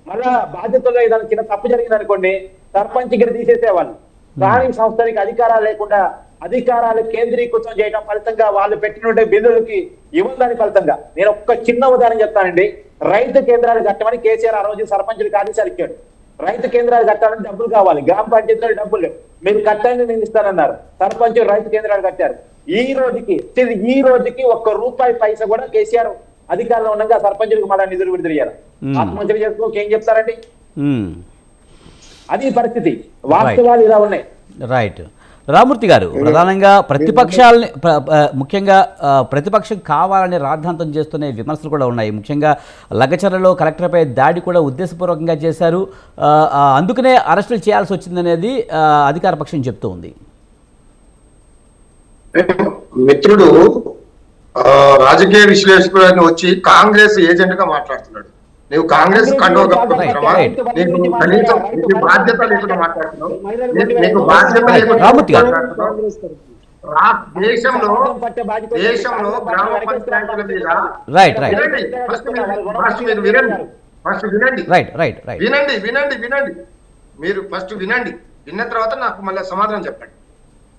మళ్ళా బాధ్యతల్లో ఏదైనా చిన్న తప్పు జరిగింది అనుకోండి, సర్పంచ్ గిరి తీసేసేవాళ్ళు. స్థానిక సంస్థలకి అధికారాలు లేకుండా అధికారాలు కేంద్రీకృతం చేయడం ఫలితంగా వాళ్ళు పెట్టినటువంటి బిల్లులకి ఇవ్వడానికి ఫలితంగా. నేను ఒక్క చిన్న ఉదాహరణ చెప్తానండి. రైతు కేంద్రాలు కట్టమని కేసీఆర్ ఆ రోజు సర్పంచులకు ఆదేశాలు ఇచ్చాడు. రైతు కేంద్రాలు కట్టాలంటే డబ్బులు కావాలి, గ్రామ పంచాయతీలో డబ్బులు లేవు. మీరు కట్టండి నేను ఇస్తానన్నారు, సర్పంచ్ రైతు కేంద్రాలు కట్టారు. ఈ రోజుకి ₹1 పైసా కూడా కేసీఆర్ అధికారంలో ఉండగా సర్పంచులకు మళ్ళీ నిధులు విడుదల చేయాలి. ఆత్మహత్యలు చేసుకోక ఏం చెప్తారండి? అది పరిస్థితి, వాస్తవాలు ఇలా ఉన్నాయి. రైట్. రామూర్తి గారు, ప్రధానంగా ప్రతిపక్షాలని ముఖ్యంగా ప్రతిపక్షం కావాలని రాద్ధాంతం చేస్తున్న విమర్శలు కూడా ఉన్నాయి. ముఖ్యంగా లగచర్లలో కలెక్టర్పై దాడి కూడా ఉద్దేశపూర్వకంగా చేశారు, అందుకనే అరెస్టులు చేయాల్సి వచ్చిందనేది అధికార పక్షం చెప్తూ ఉంది. మిత్రుడు రాజకీయ విశ్లేషకుడు వచ్చి కాంగ్రెస్ ఏజెంట్ గా మాట్లాడుతున్నాడు. నీవు కాంగ్రెస్ కండువా కప్పుకుంటున్నావా? నీకు కనీసం నీకు బాధ్యత లేకుండా మాట్లాడుతున్నావు. నీకు బాధ్యత లేకుండా మాట్లాడుతున్నావు. దేశంలో గ్రామ పంచాయతీల మీద వినండి. మీరు ఫస్ట్ వినండి, విన్న తర్వాత నాకు మళ్ళీ సమాధానం చెప్పండి.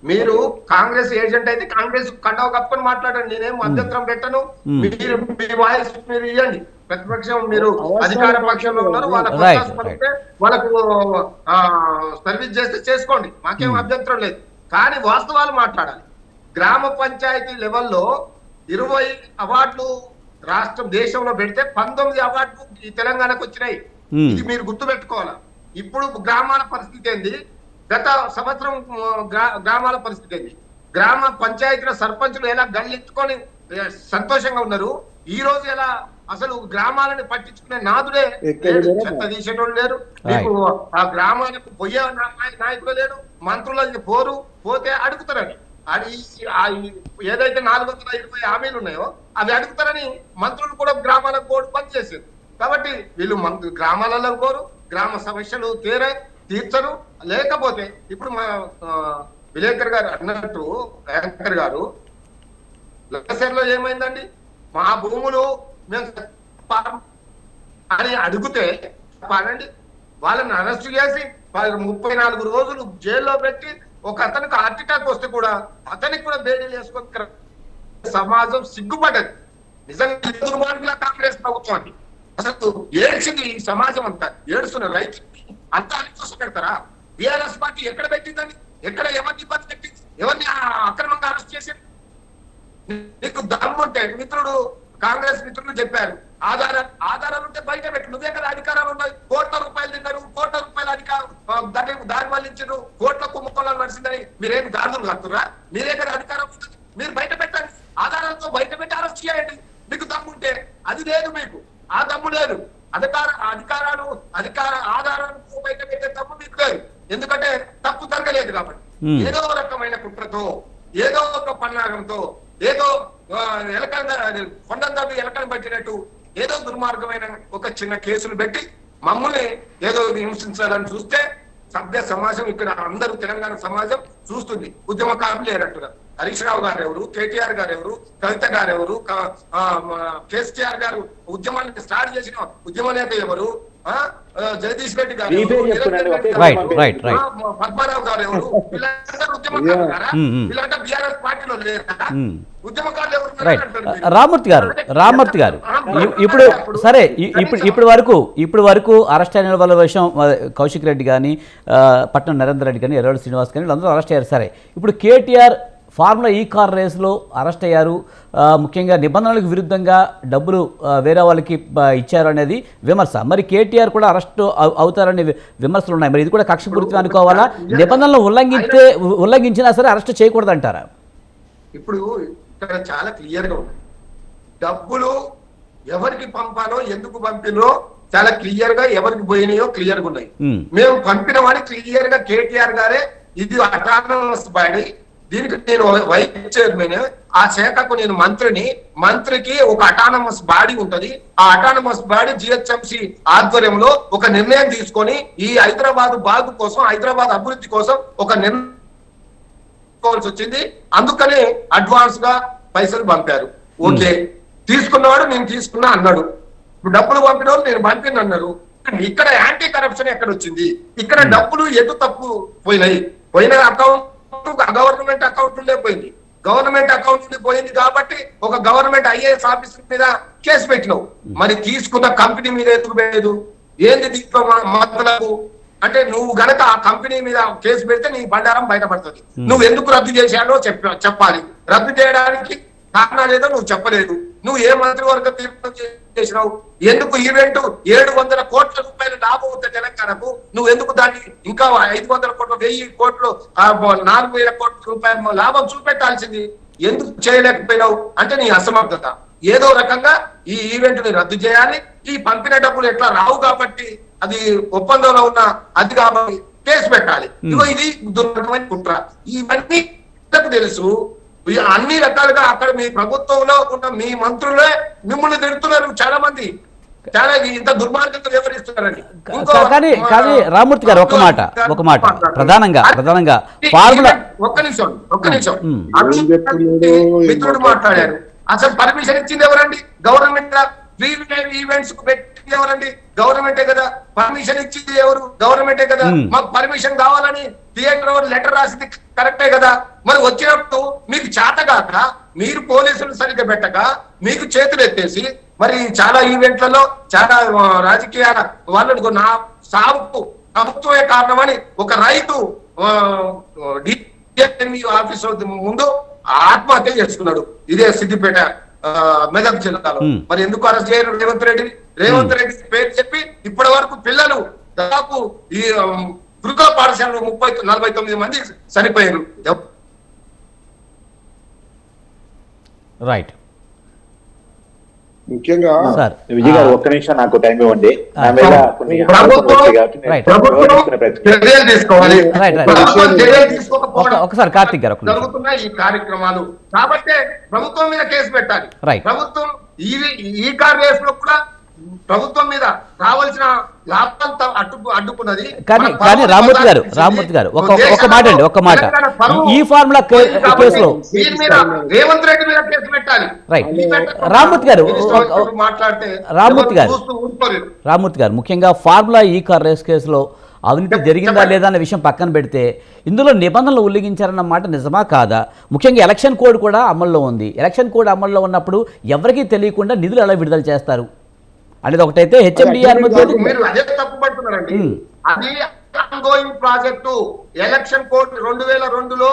మీరు కాంగ్రెస్ ఏజెంట్ అయితే కాంగ్రెస్ కండవ కప్పుకొని మాట్లాడండి, నేనేం అభ్యంతరం పెట్టను. మీరు మీ వాయిస్ మీరు ఇవ్వండి. ప్రతిపక్షం మీరు అధికార పక్షంలో ఉన్నారు, వాళ్ళకు సర్వీస్ చేస్తే చేసుకోండి, మాకేం అభ్యంతరం లేదు. కానీ వాస్తవాలు మాట్లాడాలి. గ్రామ పంచాయతీ లెవెల్లో 20 అవార్డులు రాష్ట్రం దేశంలో పెడితే 19 అవార్డులు ఈ తెలంగాణకు వచ్చినాయి. ఇది మీరు గుర్తు పెట్టుకోవాలా. ఇప్పుడు గ్రామాల పరిస్థితి ఏంది, గత సంవత్సరం గ్రామాల పరిస్థితి ఏంది, గ్రామ పంచాయతీల సర్పంచులు ఎలా గల్లెత్తుకొని సంతోషంగా ఉన్నారు, ఈ రోజు ఎలా అసలు గ్రామాలను పట్టించుకునే నాదుడే చెత్త తీసేటోళ్ళు లేరు. మీకు ఆ గ్రామాలకు పోయే నాయకులు లేరు, మంత్రులు పోతే అడుగుతారని ఏదైతే 420 హామీలు ఉన్నాయో అవి అడుగుతారని మంత్రులు కూడా గ్రామాలకు పోడు బంద్ చేశారు. కాబట్టి వీళ్ళు గ్రామాలలో పోరు, గ్రామ సమస్యలు తీర్చరు. లేకపోతే ఇప్పుడు మా విలేకర్ గారు అన్నట్టు యాంకర్ గారు లగసర్లో ఏమైందండి, మా భూములు మేము అని అడిగితే పాడండి, వాళ్ళని అరెస్ట్ చేసి 34 రోజులు జైల్లో పెట్టి ఒక అతనికి హార్ట్ అటాక్ వస్తే కూడా అతనికి కూడా బెయిల్ వేసుకొని సమాజం సిగ్గుపడ్డది. నిజంగా దుర్మార్గుల కాంగ్రెస్ ప్రభుత్వాన్ని అసలు ఏడ్చింది ఈ సమాజం అంతా, ఏడుస్తున్న రైతు అంతా అని చూసి పెడతారా? బీఆర్ఎస్ పార్టీ ఎక్కడ పెట్టిందని, ఎక్కడ ఎవరిని ఇబ్బంది పెట్టింది, ఎవరిని అక్రమంగా అరెస్ట్ చేసింది? నీకు దమ్ముంటే మిత్రుడు కాంగ్రెస్ మిత్రులు చెప్పారు, ఆధారాలు ఉంటే బయట పెట్టు, నువ్వే కదా అధికారాలు ఉన్నాయి, కోట్ల రూపాయలు తిన్నారు, కోట్ల రూపాయల అధికారం దారి మళ్ళించారు, కోట్ల కుంభకోణాలు నడిచిందని మీరేమి దారులు కడుతురా? మీరే కదా అధికారం ఉంటుంది, మీరు బయట పెట్టండి, ఆధారాలతో బయట పెట్టి అరెస్ట్ చేయండి. మీకు దమ్ముంటే అది లేదు, మీకు ఆ దమ్ము లేదు. ఆధారాలతో బయట పెట్టే తప్పు మీకు లేదు, ఎందుకంటే తప్పు జరగలేదు కాబట్టి. ఏదో రకమైన కుట్రతో, ఏదో ఒక పన్నాగంతో, ఏదో కొండంతా ఎలకలు పట్టినట్టు ఏదో దుర్మార్గమైన ఒక చిన్న కేసులు పెట్టి మమ్మల్ని ఏదో హింసించాలని చూస్తే సభ్య సమాజం, ఇక్కడ అందరూ తెలంగాణ సమాజం చూస్తుంది. ఉద్యమకారులు లేరంటున్నారు. హరీష్ రావు గారు ఎవరు, కేటీఆర్ గారు ఎవరు, కవిత గారు ఎవరు, కేసీఆర్ గారు ఉద్యమాన్ని స్టార్ట్ చేసిన ఉద్యమ నేత ఎవరు, జగదీష్ రెడ్డి గారు, పద్మారావు గారు ఎవరు, వీళ్ళందరూ ఉద్యమకారులు గారా? వీళ్ళంతా బీఆర్ఎస్ పార్టీలో లేరా? ఉద్యమకారులు ఎవరు? రామూర్తి గారు ఇప్పుడు సరే, ఇప్పుడు వరకు అరెస్ట్ అయిన వాళ్ళ విషయం కౌశిక్ రెడ్డి కానీ, పట్నం నరేందర్ రెడ్డి కానీ, ఎర్రవల్లి శ్రీనివాస్ కానీ వీళ్ళందరూ అరెస్ట్ అయ్యారు. సరే, ఇప్పుడు కేటీఆర్ ఫార్ములా ఈ కార్ రేసులో అరెస్ట్ అయ్యారు, ముఖ్యంగా నిబంధనలకు విరుద్ధంగా డబ్బులు వేరే వాళ్ళకి ఇచ్చారు అనేది విమర్శ. మరి కేటీఆర్ కూడా అరెస్ట్ అవుతారనే విమర్శలు ఉన్నాయి. మరి ఇది కూడా కక్షపూరితం అనుకోవాలా? నిబంధనలు ఉల్లంఘించినా సరే అరెస్ట్ చేయకూడదు అంటారా? ఇప్పుడు ఇక్కడ చాలా క్లియర్ గా ఉంది, డబ్బులు ఎవరికి పంపాలో, ఎందుకు పంపినో చాలా క్లియర్ గా, ఎవరికి పోయినాయో క్లియర్ గా ఉన్నాయి. మేము పంపిన వాడిని క్లియర్ గా కేటీఆర్ గారే, ఇది అటానమస్ బాడీ, దీనికి నేను వైస్ చైర్మన్, ఆ శాఖకు నేను మంత్రికి ఒక అటానమస్ బాడీ ఉంటది. ఆ అటానమస్ బాడీ జిహెచ్ఎంసి ఆధ్వర్యంలో ఒక నిర్ణయం తీసుకొని ఈ హైదరాబాద్ బాగు కోసం, హైదరాబాద్ అభివృద్ధి కోసం ఒక నిర్ణయం వచ్చింది. అందుకనే అడ్వాన్స్ గా పైసలు పంపారు. ఓకే, తీసుకున్నవాడు నేను తీసుకున్నా అన్నాడు. ఇప్పుడు డబ్బులు పంపిన వాళ్ళు నేను పంపిన అన్నారు. ఇక్కడ యాంటీ కరప్షన్ ఎక్కడ వచ్చింది? ఇక్కడ డబ్బులు ఎటు తప్పు పోయిన అకౌంట్ గవర్నమెంట్ అకౌంట్ నుండే పోయింది. గవర్నమెంట్ అకౌంట్ నుండి పోయింది కాబట్టి ఒక గవర్నమెంట్ ఐఏఎస్ ఆఫీసర్ మీద కేసు పెట్టినావు. మరి తీసుకున్న కంపెనీ మీద ఎందుకు లేదు? ఏంది దీంట్లో మతలబు అంటే నువ్వు గనక ఆ కంపెనీ మీద కేసు పెడితే నీ బండారం బయటపడుతుంది. నువ్వు ఎందుకు రద్దు చేశాడో చెప్పాలి. రద్దు చేయడానికి కారణాలు ఏదో నువ్వు చెప్పలేదు. నువ్వు ఏ మంత్రివర్గ తీర్పు చేసినావు? ఎందుకు ఈవెంట్ 700 కోట్ల రూపాయలు లాభం ఉంది తెలంగాణకు, నువ్వు ఎందుకు దాన్ని ఇంకా 500 కోట్లు 1000 కోట్లు 4000 కోట్ల రూపాయల లాభం చూపెట్టాల్సింది ఎందుకు చేయలేకపోయినావు? అంటే నీ అసమర్థత. ఏదో రకంగా ఈ ఈవెంట్ ని రద్దు చేయాలి. ఈ పంపిన డబ్బులు ఎట్లా రావు కాబట్టి అది ఒప్పందంలో ఉన్న అది కాబట్టి కేసు పెట్టాలి. ఇదిగో ఇది దుర్మార్గమైన కుట్ర. ఇవన్నీ తెలుసు. అన్ని రకాలుగా అక్కడ మీ ప్రభుత్వంలో ఉన్న మీ మంత్రులే మిమ్మల్ని తిడుతున్నారు. చాలా మంది చాలా ఇంత దుర్మార్గంగా వివరిస్తున్నారని. కానీ రామూర్తి గారు ఒక మాట ప్రధానంగా ఫార్ములా ఒక్క నిమిషం మిత్రుడు మాట్లాడారు. అసలు పర్మిషన్ ఇచ్చింది ఎవరండి? గవర్నమెంట్. ఫ్రీ ఈవెంట్స్ పెట్టింది ఎవరండి? గవర్నమెంటే కదా. పర్మిషన్ ఇచ్చింది ఎవరు? గవర్నమెంటే కదా. మాకు పర్మిషన్ కావాలని థియేటర్ లెటర్ రాసింది కరెక్టే కదా. మరి వచ్చినప్పుడు మీకు చేతగాక మీరు పోలీసులు సరిగ్గా పెట్టక మీకు చేతులు ఎత్తేసి మరి చాలా ఈవెంట్లలో చాలా రాజకీయ వాళ్ళకు నా సాగుకు ప్రభుత్వమే కారణమని ఒక రైతు ఆఫీసు ముందు ఆత్మహత్య చేసుకున్నాడు. ఇదే సిద్దిపేట మెదక్ జిల్లాలో. మరి ఎందుకు అరెస్ట్ చేయరు రేవంత్ రెడ్డి పేరు చెప్పి ఇప్పటి వరకు పిల్లలు దాదాపు ఈ గురుకుల పాఠశాలలో 49 మంది చనిపోయారు. రైట్. ముఖ్యంగా విజయ్ గారు ఒక్క నిమిషం నాకు టైం ఇవ్వండి. ఒకసారి కార్తీక్ గారు జరుగుతున్నాయి ఈ కార్యక్రమాలు కాబట్టి ప్రభుత్వం మీద కేసు పెట్టాలి. ప్రభుత్వం ఈ రేస్ లో కూడా ప్రభుత్వం మీద రావాల్సిన లాభాలతో అడ్డుకున్నది. కానీ రామూర్తి గారు ఒక మాట ఈ ఫార్ములా కేసులో రేవంత్ రెడ్డి మీద కేసు పెట్టాలి. రామూర్తి గారు ముఖ్యంగా ఫార్ములా ఈ కార్ రేస్ కేసులో అవినీతి జరిగిందా లేదా అన్న విషయం పక్కన పెడితే ఇందులో నిబంధనలు ఉల్లంఘించారన్న మాట నిజమా కాదా? ముఖ్యంగా ఎలక్షన్ కోడ్ కూడా అమల్లో ఉంది. ఎలక్షన్ కోడ్ అమల్లో ఉన్నప్పుడు ఎవరికీ తెలియకుండా నిధులు ఎలా విడుదల చేస్తారు అనేది ఒకటైతే హెచ్ఎండిఆర్ మీరు అదే తప్పుపడుతున్నారండి. అది ఆన్గోయింగ్ ప్రాజెక్టు. ఎలక్షన్ కోడ్ 2002లో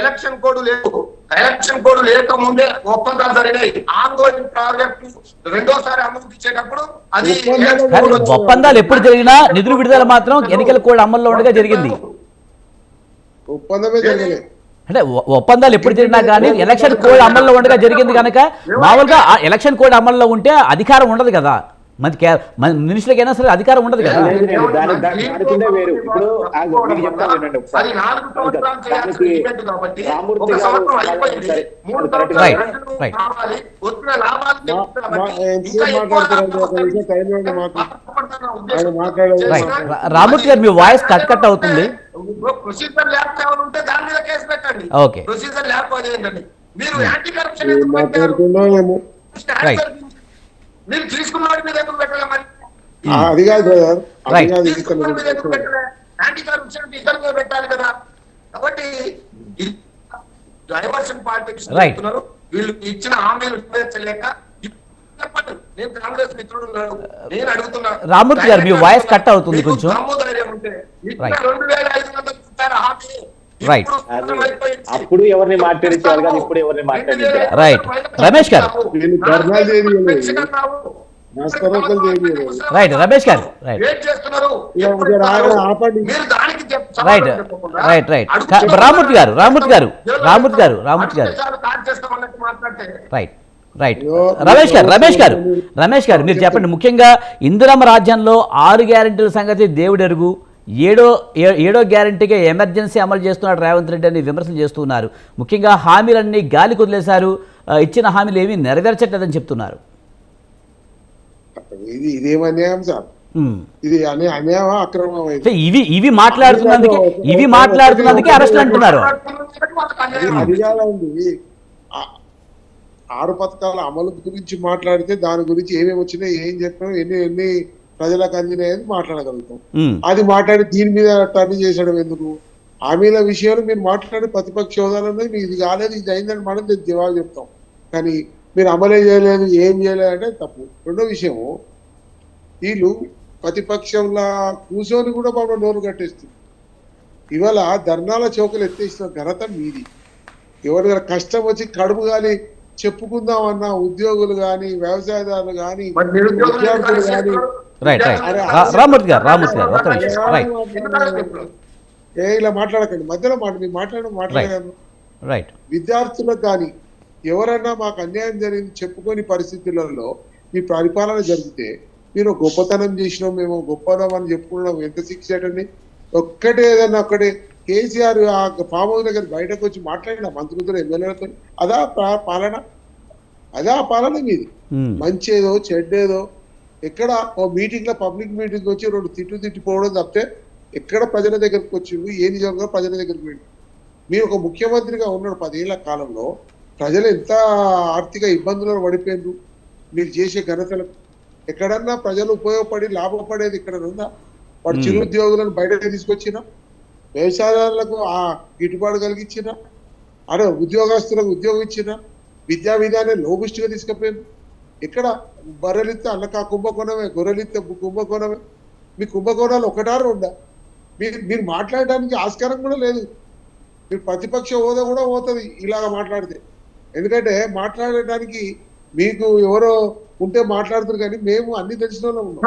ఎలక్షన్ కోడ్ లేదు. ఎలక్షన్ కోడ్ లేకముందే ఒప్పందాలు జరిగినాయి. ఆన్గోయింగ్ ప్రాజెక్టు రెండోసారి అనుమతించేటప్పుడు అది ఒప్పందాలు ఎప్పుడు జరిగినా నిధులు విడుదల మాత్రం ఎన్నికల కోడ్ అమల్లో ఉండగా జరిగింది. ఒప్పందమే జరగలేదు. అంటే ఒప్పందాలు ఎప్పుడు జరిగినా కానీ ఎలక్షన్ కోడ్ అమల్లో ఉండగా జరిగింది కనుక మామూలుగా ఎలక్షన్ కోడ్ అమల్లో ఉంటే అధికారం ఉండదు కదా. మినిస్టర్లకైనా సరే అధికారం ఉండదు కదా. రామూర్తి గారు మీ వాయిస్ కట్ అవుతుంది. ప్రొసీజర్ లేకపోతే ఉంటే దాని మీద కేసు పెట్టండి. ఓకే. ప్రొసీజర్ లేకపోతే ఏంటండి మీరు యాంటీ కరప్షన్ మీరు తీసుకున్న వాడి మీద ఎందుకు పెట్టలే? మరి అది కాదు బ్రదర్, యాంటీ కరప్షన్ ఇద్దరు మీద పెట్టాలి కదా. కాబట్టి డైవర్షన్ పాలిటిక్స్ చేస్తున్నారు. వీళ్ళు ఇచ్చిన హామీలు నెరవేర్చలేక నేను కాంగ్రెస్ మిత్రుడు నేను అడుగుతున్నా. రామూర్తి గారు మీ వాయిస్ కట్ అవుతుంది కొంచెం. 2500 హామీ రైట్. అప్పుడు ఎవరిని మాట్లాడించాలి కానీ ఇప్పుడు ఎవరిని మాట్లాడించాలి. Right. Ramesh garu right. Ramesh garu right right right right. Ramamurthy garu right right. Ramesh గారు మీరు చెప్పండి. ముఖ్యంగా ఇందిరమ్మ రాజ్యంలో 6 గ్యారెంటీల సంగతి దేవుడెరుగు, ఏడో గ్యారెంటీగా ఎమర్జెన్సీ అమలు చేస్తున్నాడు రేవంత్ రెడ్డి అని విమర్శలు చేస్తున్నారు. ముఖ్యంగా హామీలన్నీ గాలి కొదిలేశారు, ఇచ్చిన హామీలు ఏమీ నెరవేర్చట్లేదని చెప్తున్నారు. ఇదేం అన్యాయం సార్, ఇది అన్యాయమా అక్రమం? ఇవి మాట్లాడుతున్నందుకే అరెస్ట్ అంటున్నారు. అది కాదండి, 6 పథకాల అమలు గురించి మాట్లాడితే దాని గురించి ఏమేమి వచ్చినాయి, ఏం చెప్పినా, ఎన్ని ప్రజలకు అందినాయని మాట్లాడగలుగుతాం. అది మాట్లాడి దీని మీద టర్న్ చేసడం ఎందుకు? హామీల విషయాలు మీరు మాట్లాడి ప్రతిపక్ష హోదాలు అనేది మీకు ఇది కాలేదు, ఇది అయిందని మనం జవాబు చెప్తాం. కానీ మీరు అమలే చేయలేదు, ఏం చేయలేదు అంటే తప్పు. రెండో విషయము, వీళ్ళు ప్రతిపక్షంలా కూర్చొని కూడా పాపం నోరు కట్టేస్తుంది. ఇవాళ ధర్నాల చౌకలు ఎత్తేసిన ఘనత మీది. ఎవరికైనా కష్టం వచ్చి కడుపు గాలి చెప్పుకుందామన్నా ఉద్యోగులు కానీ, వ్యవసాయదారులు కానీ, విద్యార్థులు కానీ రైట్ రామూర్తి గారు ఒక్క నిమిషం రైట్ ఇలా మాట్లాడకండి, మధ్యలో మీరు మాట్లాడాను. రైట్ విద్యార్థులకు కానీ ఎవరన్నా మాకు అన్యాయం జరిగింది చెప్పుకొని పరిస్థితులలో మీ పరిపాలన జరిగితే మీరు గొప్పతనం చేసినాం, మేము గొప్పతనం అని చెప్పుకున్నాం, ఎంత శిక్ష ఏంటండి? ఒక్కటే ఏదన్నా ఒక్కటే కేసీఆర్ ఆ ఫామ్ హౌస్ దగ్గర బయటకు వచ్చి మాట్లాడిన మంత్రులతో, ఎమ్మెల్యేలతో అదా పాలన? అదా పాలన మీది? మంచేదో చెడ్డేదో ఎక్కడ ఓ మీటింగ్ లో పబ్లిక్ మీటింగ్ వచ్చి 2 తిట్టిపోవడం తప్పితే ఎక్కడ ప్రజల దగ్గరకు వచ్చిండు? ఏ నిజంగా ప్రజల దగ్గరికి వెళ్ళి మీరు ఒక ముఖ్యమంత్రిగా ఉన్నాడు 10 ఏళ్ల కాలంలో ప్రజలు ఎంత ఆర్థిక ఇబ్బందులను పడిపోయిండ్రు మీరు చేసే ఘనతలకు. ఎక్కడన్నా ప్రజలు ఉపయోగపడి లాభపడేది ఇక్కడ ఉందా? వాడు చిరుద్యోగులను బయటకు తీసుకొచ్చినా, వ్యవసాయాలకు ఆ గిట్టుబాటు కలిగించినా, అదే ఉద్యోగస్తులకు ఉద్యోగం ఇచ్చినా, విద్యా విధానం లోబుష్టిగా తీసుకుపోయింది. ఇక్కడ బర్రెలిత్తే అల్లకా కుంభకోణమే, గొర్రెలిత్తే కుంభకోణమే. మీ కుంభకోణాలు ఒకటారు ఉందా? మీరు మాట్లాడడానికి ఆస్కారం కూడా లేదు. మీరు ప్రతిపక్ష హోదా కూడా పోతుంది ఇలాగ మాట్లాడితే. ఎందుకంటే మాట్లాడటానికి మీకు ఎవరో ఉంటే మాట్లాడుతారు, కానీ మేము అన్ని తెలిసిన వాళ్ళం ఉన్నాం.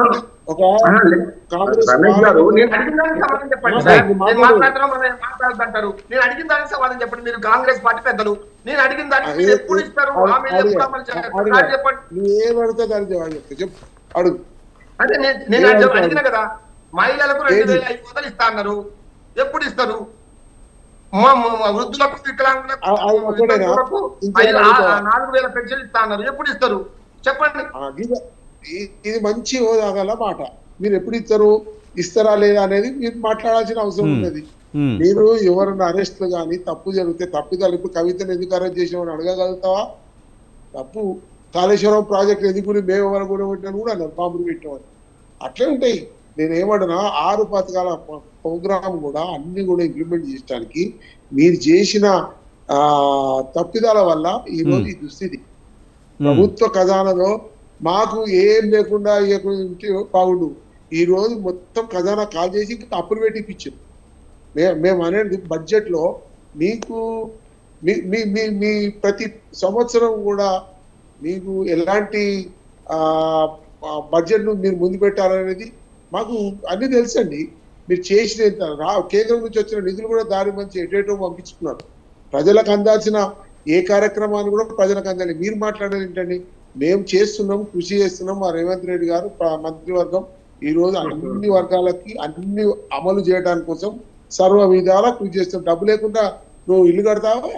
ఒక కాంగ్రెస్ మీరు కాంగ్రెస్ పార్టీ పెద్దలు, నేను అడిగిన దానికి ఎప్పుడు ఇస్తారు? ఏం అడుగుతా దాని జవాబు చెప్తా, చెప్పు అడుగు. అదే నేను అడిగిన కదా, మహిళలకు 2,500 ఇస్తా అన్నారు, ఎప్పుడు ఇస్తారు? వృద్ధులకు, వికలాంగులకు 4,000 పెన్షన్ ఇస్తా అన్నారు, ఎప్పుడు ఇస్తారు చెప్పండి? ఇది మంచి హోదా గల మాట. మీరు ఎప్పుడు ఇస్తారా లేదా అనేది మీరు మాట్లాడాల్సిన అవసరం ఉన్నది. మీరు ఎవరన్నా అరెస్ట్లు కానీ తప్పు జరిగితే తప్పిదాలు, ఇప్పుడు కవితను ఎందుకు అరెస్ట్ చేసామని అడగగలుగుతావా? తప్పు. కాళేశ్వరం ప్రాజెక్టు ఎందుకు మేము ఎవరు కూడా పెట్టినాను కూడా అన్నారు, బాంబులు పెట్టామని. అట్లే ఉంటాయి. నేనేమంటున్నా 6 పథకాల ప్రోగ్రామ్ కూడా అన్ని కూడా ఇంప్లిమెంట్ చేయడానికి మీరు చేసిన తప్పిదాల వల్ల ఈరోజు ఈ దుస్థితి. ప్రభుత్వ ఖజానాలో మాకు ఏం లేకుండా బాగుండు. ఈ రోజు మొత్తం ఖజానా కాల్ చేసి అప్పులు పెట్టిపించారు. మేము అనేది బడ్జెట్ లో మీకు మీ ప్రతి సంవత్సరం కూడా మీకు ఎలాంటి బడ్జెట్ ను మీరు ముందు పెట్టాలనేది మాకు అన్ని తెలుసండి. మీరు చేసిన కేంద్రం నుంచి వచ్చిన నిధులు కూడా దారి మంచి ఎటేటో పంపించుకున్నారు. ప్రజలకు అందాల్సిన ఏ కార్యక్రమాన్ని కూడా ప్రజలకు అందాలి. మీరు మాట్లాడేది ఏంటండి? మేము చేస్తున్నాం, కృషి చేస్తున్నాం. మా రేవంత్ రెడ్డి గారు మంత్రివర్గం ఈ రోజు అన్ని వర్గాలకి అన్ని అమలు చేయడానికి కోసం సర్వ విధాలా కృషి చేస్తాం. డబ్బు లేకుండా నువ్వు ఇల్లు కడతావా?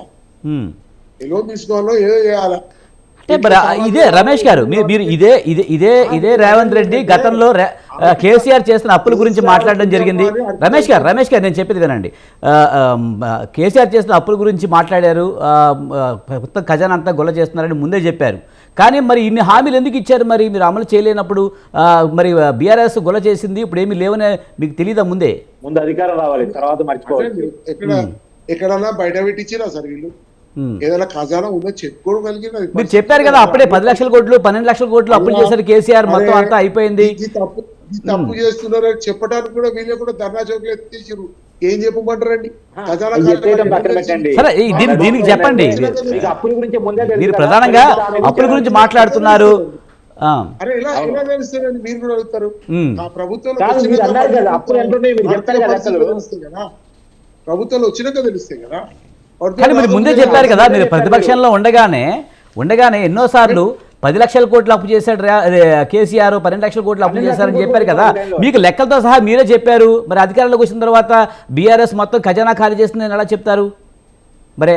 ఏదో తీసుకోవాలో ఏదో చేయాలా? ఇదే రమేష్ గారు, మీరు ఇదే రేవంత్ రెడ్డి గతంలో కేసీఆర్ చేసిన అప్పుల గురించి మాట్లాడడం జరిగింది. రమేష్ గారు నేను చెప్పేది వినండి. కేసీఆర్ చేసిన అప్పుల గురించి మాట్లాడారు, మొత్తం ఖజానా అంతా గొల్ల చేస్తున్నారని ముందే చెప్పారు. కానీ మరి ఇన్ని హామీలు ఎందుకు ఇచ్చారు? మరి మీరు అమలు చేయలేనప్పుడు మరి బీఆర్ఎస్ గొల్ల చేసింది, ఇప్పుడు ఏమీ లేవనే మీకు తెలియదా? ముందు అధికారం రావాలి, తర్వాత మర్చిపోవాలి. ఎక్కడన్నా బయట పెట్టించినా సార్ వీళ్ళు ఏదైనా ఖజానా ఉందో చెప్పుకోగలిగిన. మీరు చెప్పారు కదా అప్పుడే 10 లక్షల కోట్లు 12 లక్షల కోట్లు అప్పులు చేశారు కేసీఆర్, మొత్తం అంతా అయిపోయింది. తప్పు చేస్తున్నారు చెప్పడానికి కూడా వీళ్ళు కూడా ధర్నా చౌకలు ఎత్తేసారు. ఏం చెప్పమంటారండి? సరే దీనికి చెప్పండి. మీరు ప్రధానంగా అప్పుల గురించి మాట్లాడుతున్నారు. అరే ఎలా తెలుస్తారండి? మీరు కూడా అడుగుతారు. ప్రభుత్వంలో వచ్చినాక తెలుస్తాయి కదా. కానీ మీరు ముందే చెప్పారు కదా, మీరు ప్రతిపక్షంలో ఉండగానే ఎన్నోసార్లు 10 లక్షల కోట్లు అప్పు చేశాడు కేసీఆర్, 12 లక్షల కోట్లు అప్పు చేశారని చెప్పారు కదా. మీకు లెక్కలతో సహా మీరే చెప్పారు. మరి అధికారంలోకి వచ్చిన తర్వాత బీఆర్ఎస్ మొత్తం ఖజానా ఖాళీ చేస్తుందని ఎలా చెప్తారు? మరి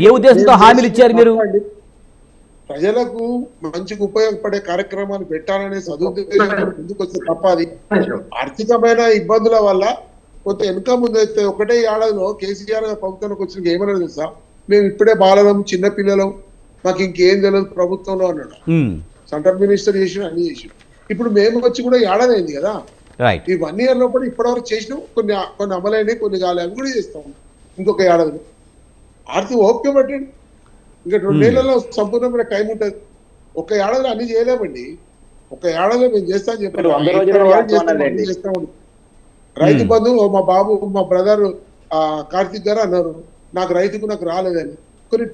ఏ ఉద్దేశంతో హామీలు ఇచ్చారు మీరు? ప్రజలకు మంచిగా ఉపయోగపడే కార్యక్రమాలు పెట్టాలనే సదుద్దేశంతో ముందుకు వస్తే తప్పది. ఆర్థికమైన ఇబ్బందుల వల్ల కొంత వెనుక ముందు అయితే ఒకటే ఏడాదిలో కేసీఆర్ ప్రభుత్వానికి వచ్చిన ఏమన్నా తెలుసా? మేము ఇప్పుడే బాలలం, చిన్నపిల్లలం, మాకు ఇంకేం తెలియదు ప్రభుత్వంలో అన్నాడు. సెంట్రల్ మినిస్టర్ చేసిన అన్ని చేసిన. ఇప్పుడు మేము వచ్చి కూడా ఏడాది అయింది కదా. ఈ 1 year లోపల ఇప్పటివరకు చేసినాం. కొన్ని అమలైనవి, కొన్ని కాలే, అవి కూడా చేస్తాం ఇంకొక ఏడాదిలో. ఆర్థిక ఓపిక పట్టండి. ఇంకా 2 నెలల్లో సంపూర్ణమైన టైం ఉంటుంది. ఒక ఏడాదిలో అన్ని చేయలేమండి. ఒక ఏడాదిలో మేము చేస్తా అని చెప్పాను. మీరు 100 రోజుల్లో చేస్తామన్నారండి. రైతు బంధు మా బాబు మా బ్రదర్ కార్తిక్ గారు అన్నారు నాకు రైతుకు రాలేదని. కొన్ని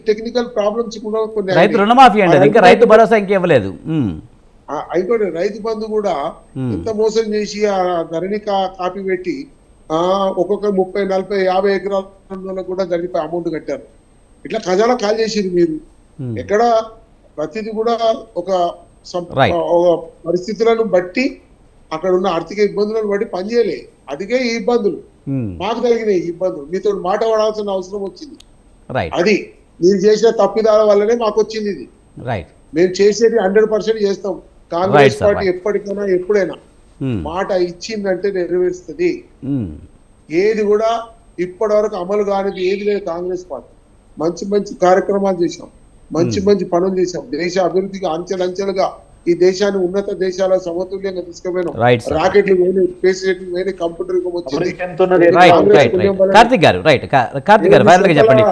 టెక్నికల్ ప్రాబ్లమ్స్ కూడా కొన్ని రైతు రుణమాఫీ అండి, అది ఇంకా రైతు భరోసా ఇంకా ఇవ్వలేదు. అయిపోయింది. రైతు బంధు కూడా ఎంత మోసం చేసి ఆ ధరణి కాపీ పెట్టి ఒక్కొక్క 30, 40, 50 ఎకరాల కూడా ధరణిపై అమౌంట్ కట్టారు. ఇట్లా ఖజానా కాల్ చేసిరు మీరు. ఎక్కడ ప్రతిదీ కూడా ఒక పరిస్థితులను బట్టి అక్కడ ఉన్న ఆర్థిక ఇబ్బందులను బట్టి పనిచేయలే. అదిగే ఈ ఇబ్బందులు మాకు కలిగినాయి. ఈ ఇబ్బందులు మీతో మాట పడాల్సిన అవసరం వచ్చింది. అది మీరు చేసిన తప్పిదాల వల్లనే మాకు వచ్చింది ఇది. మేము చేసేది 100% చేస్తాం. కాంగ్రెస్ పార్టీ ఎప్పటికైనా ఎప్పుడైనా మాట ఇచ్చిందంటే నెరవేరుస్తుంది. ఏది కూడా ఇప్పటి వరకు అమలు కానిది ఏది లేదు. కాంగ్రెస్ పార్టీ మంచి మంచి కార్యక్రమాలు చేశాం, మంచి మంచి పనులు చేశాం. దేశ అభివృద్ధికి అంచెలంచెలుగా ఈ దేశాన్ని ఉన్నత దేశాల సమతుల్యంగా తీసుకుపోయినాం. రాకెట్లు పోయినాయి, స్పేస్ రేట్లు పోయినాయి, కంప్యూటర్ కార్తిక్ గారు ఫైనల్ గా చెప్పండి.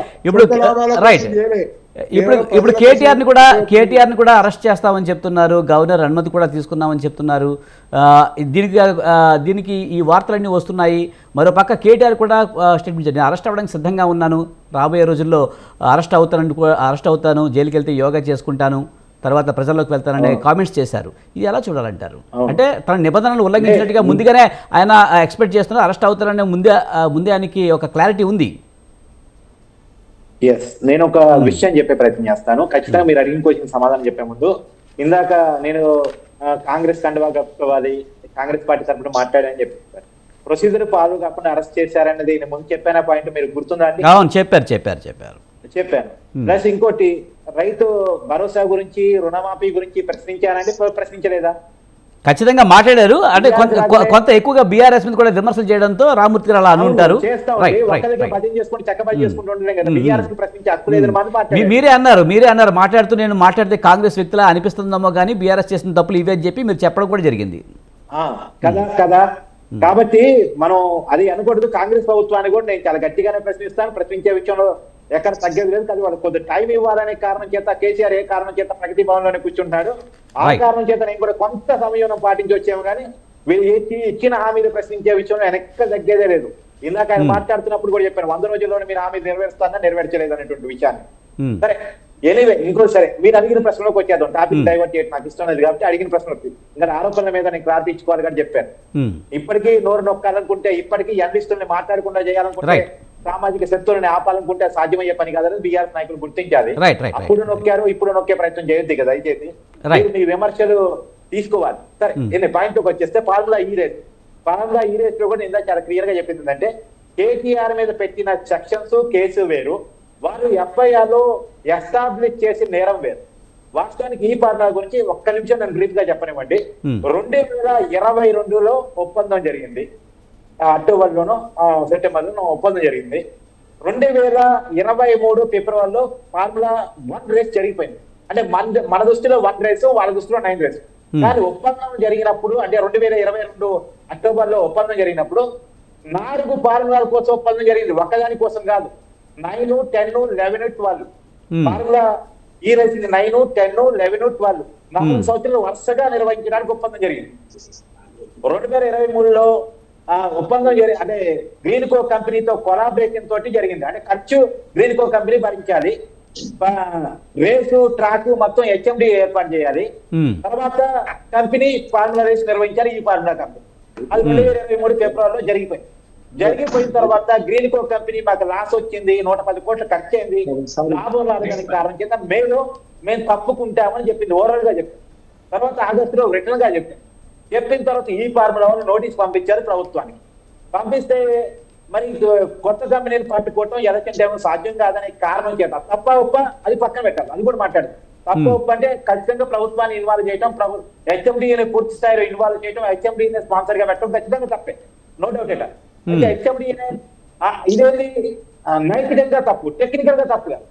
ఇప్పుడు కేటీఆర్ ని కూడా అరెస్ట్ చేస్తామని చెప్తున్నారు, గవర్నర్ అనుమతి కూడా తీసుకున్నామని చెప్తున్నారు. దీనికి ఈ వార్తలన్నీ వస్తున్నాయి. మరోపక్క కేటీఆర్ కూడా స్టేట్మెంట్ ఇచ్చారు, నేను అరెస్ట్ అవ్వడానికి సిద్ధంగా ఉన్నాను, రాబోయే రోజుల్లో అరెస్ట్ అవుతాను, జైలుకి వెళ్తే యోగా చేసుకుంటాను, తర్వాత ప్రజల్లోకి వెళ్తాననే కామెంట్స్ చేశారు. ఇది ఎలా చూడాలంటారు? అంటే తన నిబంధనలు ఉల్లంఘించినట్టుగా ముందుగానే ఆయన ఎక్స్పెక్ట్ చేస్తున్నారు, అరెస్ట్ అవుతారనే ముందే ఆయనకి ఒక క్లారిటీ ఉంది. నేను ఒక విషయం చెప్పే ప్రయత్నం చేస్తాను. ఖచ్చితంగా మీరు అడిగిన క్వశ్చన్ సమాధానం చెప్పే ముందు, ఇందాక నేను కాంగ్రెస్ కండువా కప్పుకోవాలి, కాంగ్రెస్ పార్టీ తరఫున మాట్లాడని చెప్పారు. ప్రొసీజర్ ఫాలో కాకుండా అరెస్ట్ చేశారన్నది నేను ముందు చెప్పిన పాయింట్ మీరు గుర్తుందా అండి? అవును, చెప్పాను. ప్లస్ ఇంకోటి, రైతు భరోసా గురించి, రుణమాఫీ గురించి ప్రశ్నించారంటే ప్రశ్నించలేదా? ఖచ్చితంగా మాట్లాడారు. అంటే కొంత ఎక్కువగా బీఆర్ఎస్ మీద కూడా విమర్శలు చేయడంతో రామూర్తి గారు అలా అని ఉంటారు. మీరే అన్నారు మాట్లాడుతూ, నేను మాట్లాడితే కాంగ్రెస్ వ్యక్తిలా అనిపిస్తుందేమో కానీ బీఆర్ఎస్ చేసిన తప్పులు ఇవే అని చెప్పి మీరు చెప్పడం కూడా జరిగింది కదా. కాబట్టి మనం అది అనకూడదు. కాంగ్రెస్ ప్రభుత్వాన్ని కూడా నేను చాలా గట్టిగానే ప్రశ్నిస్తాను. ప్రశ్నించే విషయంలో ఎక్కడ తగ్గేది లేదు. కానీ వాళ్ళకి కొద్ది టైం ఇవ్వాలనే కారణం చేత కేసీఆర్ ఏ కారణం చేత ప్రగతి భవన్ లోనే కూర్చుంటాడు. ఆ కారణం చేత నేను కూడా కొంత సమయం పాటించి వచ్చాము. కానీ వీళ్ళు ఇచ్చిన హామీలు ప్రశ్నించే విషయంలో వెనక్కి తగ్గేదే లేదు. ఇందాక ఆయన మాట్లాడుతున్నప్పుడు కూడా చెప్పాను, 100 రోజుల్లోనే మీరు హామీ నెరవేర్చలేదు అనేటువంటి విషయాన్ని. సరే, ఎనీవే ఇంకోటి, సరే మీరు అడిగిన ప్రశ్నలోకి వచ్చేద్దాం. టాపిక్ డైవర్ట్ చేయడం నాకు ఇష్టం లేదు కాబట్టి అడిగిన ప్రశ్నలోకి, ఇంకా ఆరోపణల మీద నేను క్లారిటీ ఇచ్చుకోవాలి కానీ చెప్పాను. ఇప్పటికీ నోరు నొక్కాలనుకుంటే, ఇప్పటికీ ఎండిస్తుల్ని మాట్లాడకుండా చేయాలనుకుంటే, సామాజిక శక్తులను ఆపాలనుకుంటే సాధ్యమయ్యే పని కాదని బీఆర్ఎస్ నాయకులు గుర్తించాలి. అప్పుడు నొక్కారు, ఇప్పుడు నొక్కే ప్రయత్నం చేయొద్దు కదా. దయచేసి మీ విమర్శలు తీసుకోవాలి. సరే, నేను పాయింట్ లోకి వచ్చేస్తే, ఫార్ములా ఈ రేస్ లో కూడా ఇందాక చాలా క్లియర్ గా చెప్పింది ఏంటంటే, కేటీఆర్ మీద పెట్టిన సెక్షన్స్ కేసు వేరు, వారు ఎఫ్ఐఆర్ లో ఎస్టాబ్లిష్ చేసి నేరం వేరు. వాస్తవానికి ఈ ఫార్ములా గురించి ఒక్క నిమిషం నేను బ్రీఫ్ గా చెప్పనివ్వండి. 2022లో ఒప్పందం జరిగింది, అక్టోబర్లోనో సెప్టెంబర్లోనో ఒప్పందం జరిగింది. 2023 ఫిబ్రవరిలో ఫార్ములా 1 రేస్ జరిగిపోయింది. అంటే మన దృష్టిలో 1 రేసు, వాళ్ళ దృష్టిలో 9 రేసు. కానీ ఒప్పందం జరిగినప్పుడు, అంటే 2022 అక్టోబర్లో ఒప్పందం జరిగినప్పుడు 4 ఫార్ములాల కోసం ఒప్పందం జరిగింది, ఒక్కదాని కోసం కాదు. 9, 10, 11, 12 ఫార్ములా ఈ రేస్ 9, 10, 11, 12 4 సంవత్సరాలు వరుసగా నిర్వహించడానికి ఒప్పందం జరిగింది. 2023లో ఒప్పందం అంటే గ్రీన్కో కంపెనీతో కొలాబరేషన్ తోటి జరిగింది. అంటే ఖర్చు గ్రీన్కో కంపెనీ భరించాలి, రేసు ట్రాక్ మొత్తం హెచ్ఎండి ఏర్పాటు చేయాలి, తర్వాత కంపెనీ ఫార్ములా రేస్ నిర్వహించాలి. ఈ ఫార్ములా కంపెనీ అది 2023 ఫిబ్రవరిలో జరిగిపోయిన తర్వాత గ్రీన్కో కంపెనీ మాకు లాస్ వచ్చింది, 110 కోట్లు ఖర్చు అయింది, లాభం రావడానికి కారణం చేత మేలో మేము తప్పుకుంటామని చెప్పింది, ఓవరాల్ గా చెప్పింది. తర్వాత ఆగస్టులో రిటర్న్ గా చెప్పిన తర్వాత ఈ ఫార్ములా వాళ్ళు నోటీస్ పంపించారు ప్రభుత్వానికి. పంపిస్తే మరి కొత్త కంపెనీని పట్టుకోవటం ఎలక్షన్ టైంలో సాధ్యం కాదనే కారణం చేత తప్ప ఒప్ప అది పక్కన పెట్టాలి, అది కూడా మాట్లాడదు. తప్ప ఒప్ప అంటే ఖచ్చితంగా ప్రభుత్వాన్ని ఇన్వాల్వ్ చేయడం, హెచ్ఎండిని పూర్తి స్థాయిలో ఇన్వాల్వ్ చేయడం, హెచ్ఎండిని స్పాన్సర్ గా పెట్టడం ఖచ్చితంగా తప్పే, నో డౌట్. అంటే హెచ్ఎండిని ఇదేంటి నైతికంగా తప్పు, టెక్నికల్ గా తప్పు కాదు.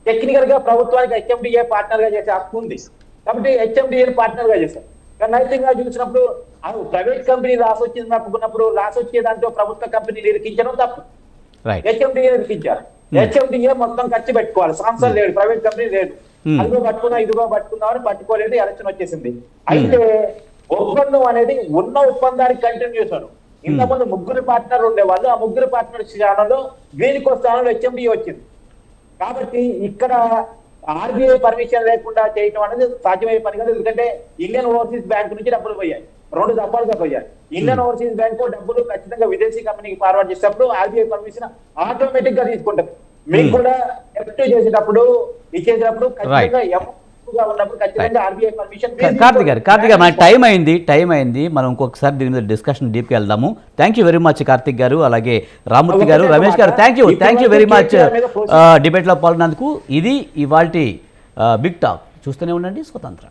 టెక్నికల్ గా ప్రభుత్వానికి హెచ్ఎండిఏ పార్ట్నర్ గా చేసే హక్కు ఉంది కాబట్టి హెచ్ఎండిఏని పార్ట్నర్ గా చేశారు. కానీ నైతికంగా చూసినప్పుడు ప్రైవేట్ కంపెనీ లాస్ వచ్చింది తప్పుకున్నప్పుడు లాస్ వచ్చే దాంట్లో ప్రభుత్వ కంపెనీలు ఇరికించడం తప్పు. హెచ్ఎండిఏ ఇరికించారు, హెచ్ఎండిఏ మొత్తం ఖర్చు పెట్టుకోవాలి, స్పాన్సర్ లేడు, ప్రైవేట్ కంపెనీ లేదు. అదిగో పట్టుకున్నా ఇదిగో పట్టుకున్నావు అని పట్టుకోలేదు, ఎలక్షన్ వచ్చేసింది. అయితే ఒప్పందం అనేది ఉన్న ఒప్పందానికి కంటిన్యూ చేశాడు. ఇంతకుముందు ముగ్గురు పార్ట్నర్ ఉండేవాళ్ళు, ఆ ముగ్గురు పార్ట్నర్ స్థానంలో వీరికో స్థానంలో హెచ్ఎండి వచ్చింది. కాబట్టి ఇక్కడ ఆర్బీఐ పర్మిషన్ లేకుండా చేయటం అనేది సాధ్యమయ్యే పని కాదు. ఎందుకంటే ఇండియన్ ఓవర్సీస్ బ్యాంక్ నుంచి డబ్బులు పోయాయి, 2 దఫాలుగా పోయాయి. ఇండియన్ ఓవర్సీస్ బ్యాంక్ డబ్బులు ఖచ్చితంగా విదేశీ కంపెనీకి ఫార్వర్డ్ చేసేటప్పుడు ఆర్బీఐ పర్మిషన్ ఆటోమేటిక్ గా తీసుకుంటారు. మీకు కూడా ఎఫెక్టివ్ చేసేటప్పుడు ఇచ్చేటప్పుడు ఖచ్చితంగా గా ఉన్నప్పుడు ఖచ్చితంగా ఆర్బీఐ పర్మిషన్. కార్తిక్ గారు మనకి టైం అయింది, మనం ఇంకొకసారి దీని మీద డిస్కషన్ డీప్కి వెళ్దాము. Thank you very much Karthik గారు, అలాగే రామ్మూర్తి గారు, రమేష్ గారు, థ్యాంక్ యూ వెరీ మచ్ డిబేట్లో పాల్గొన్నందుకు. ఇది ఇవాల్టి బిగ్ టాక్. చూస్తూనే ఉండండి స్వతంత్ర.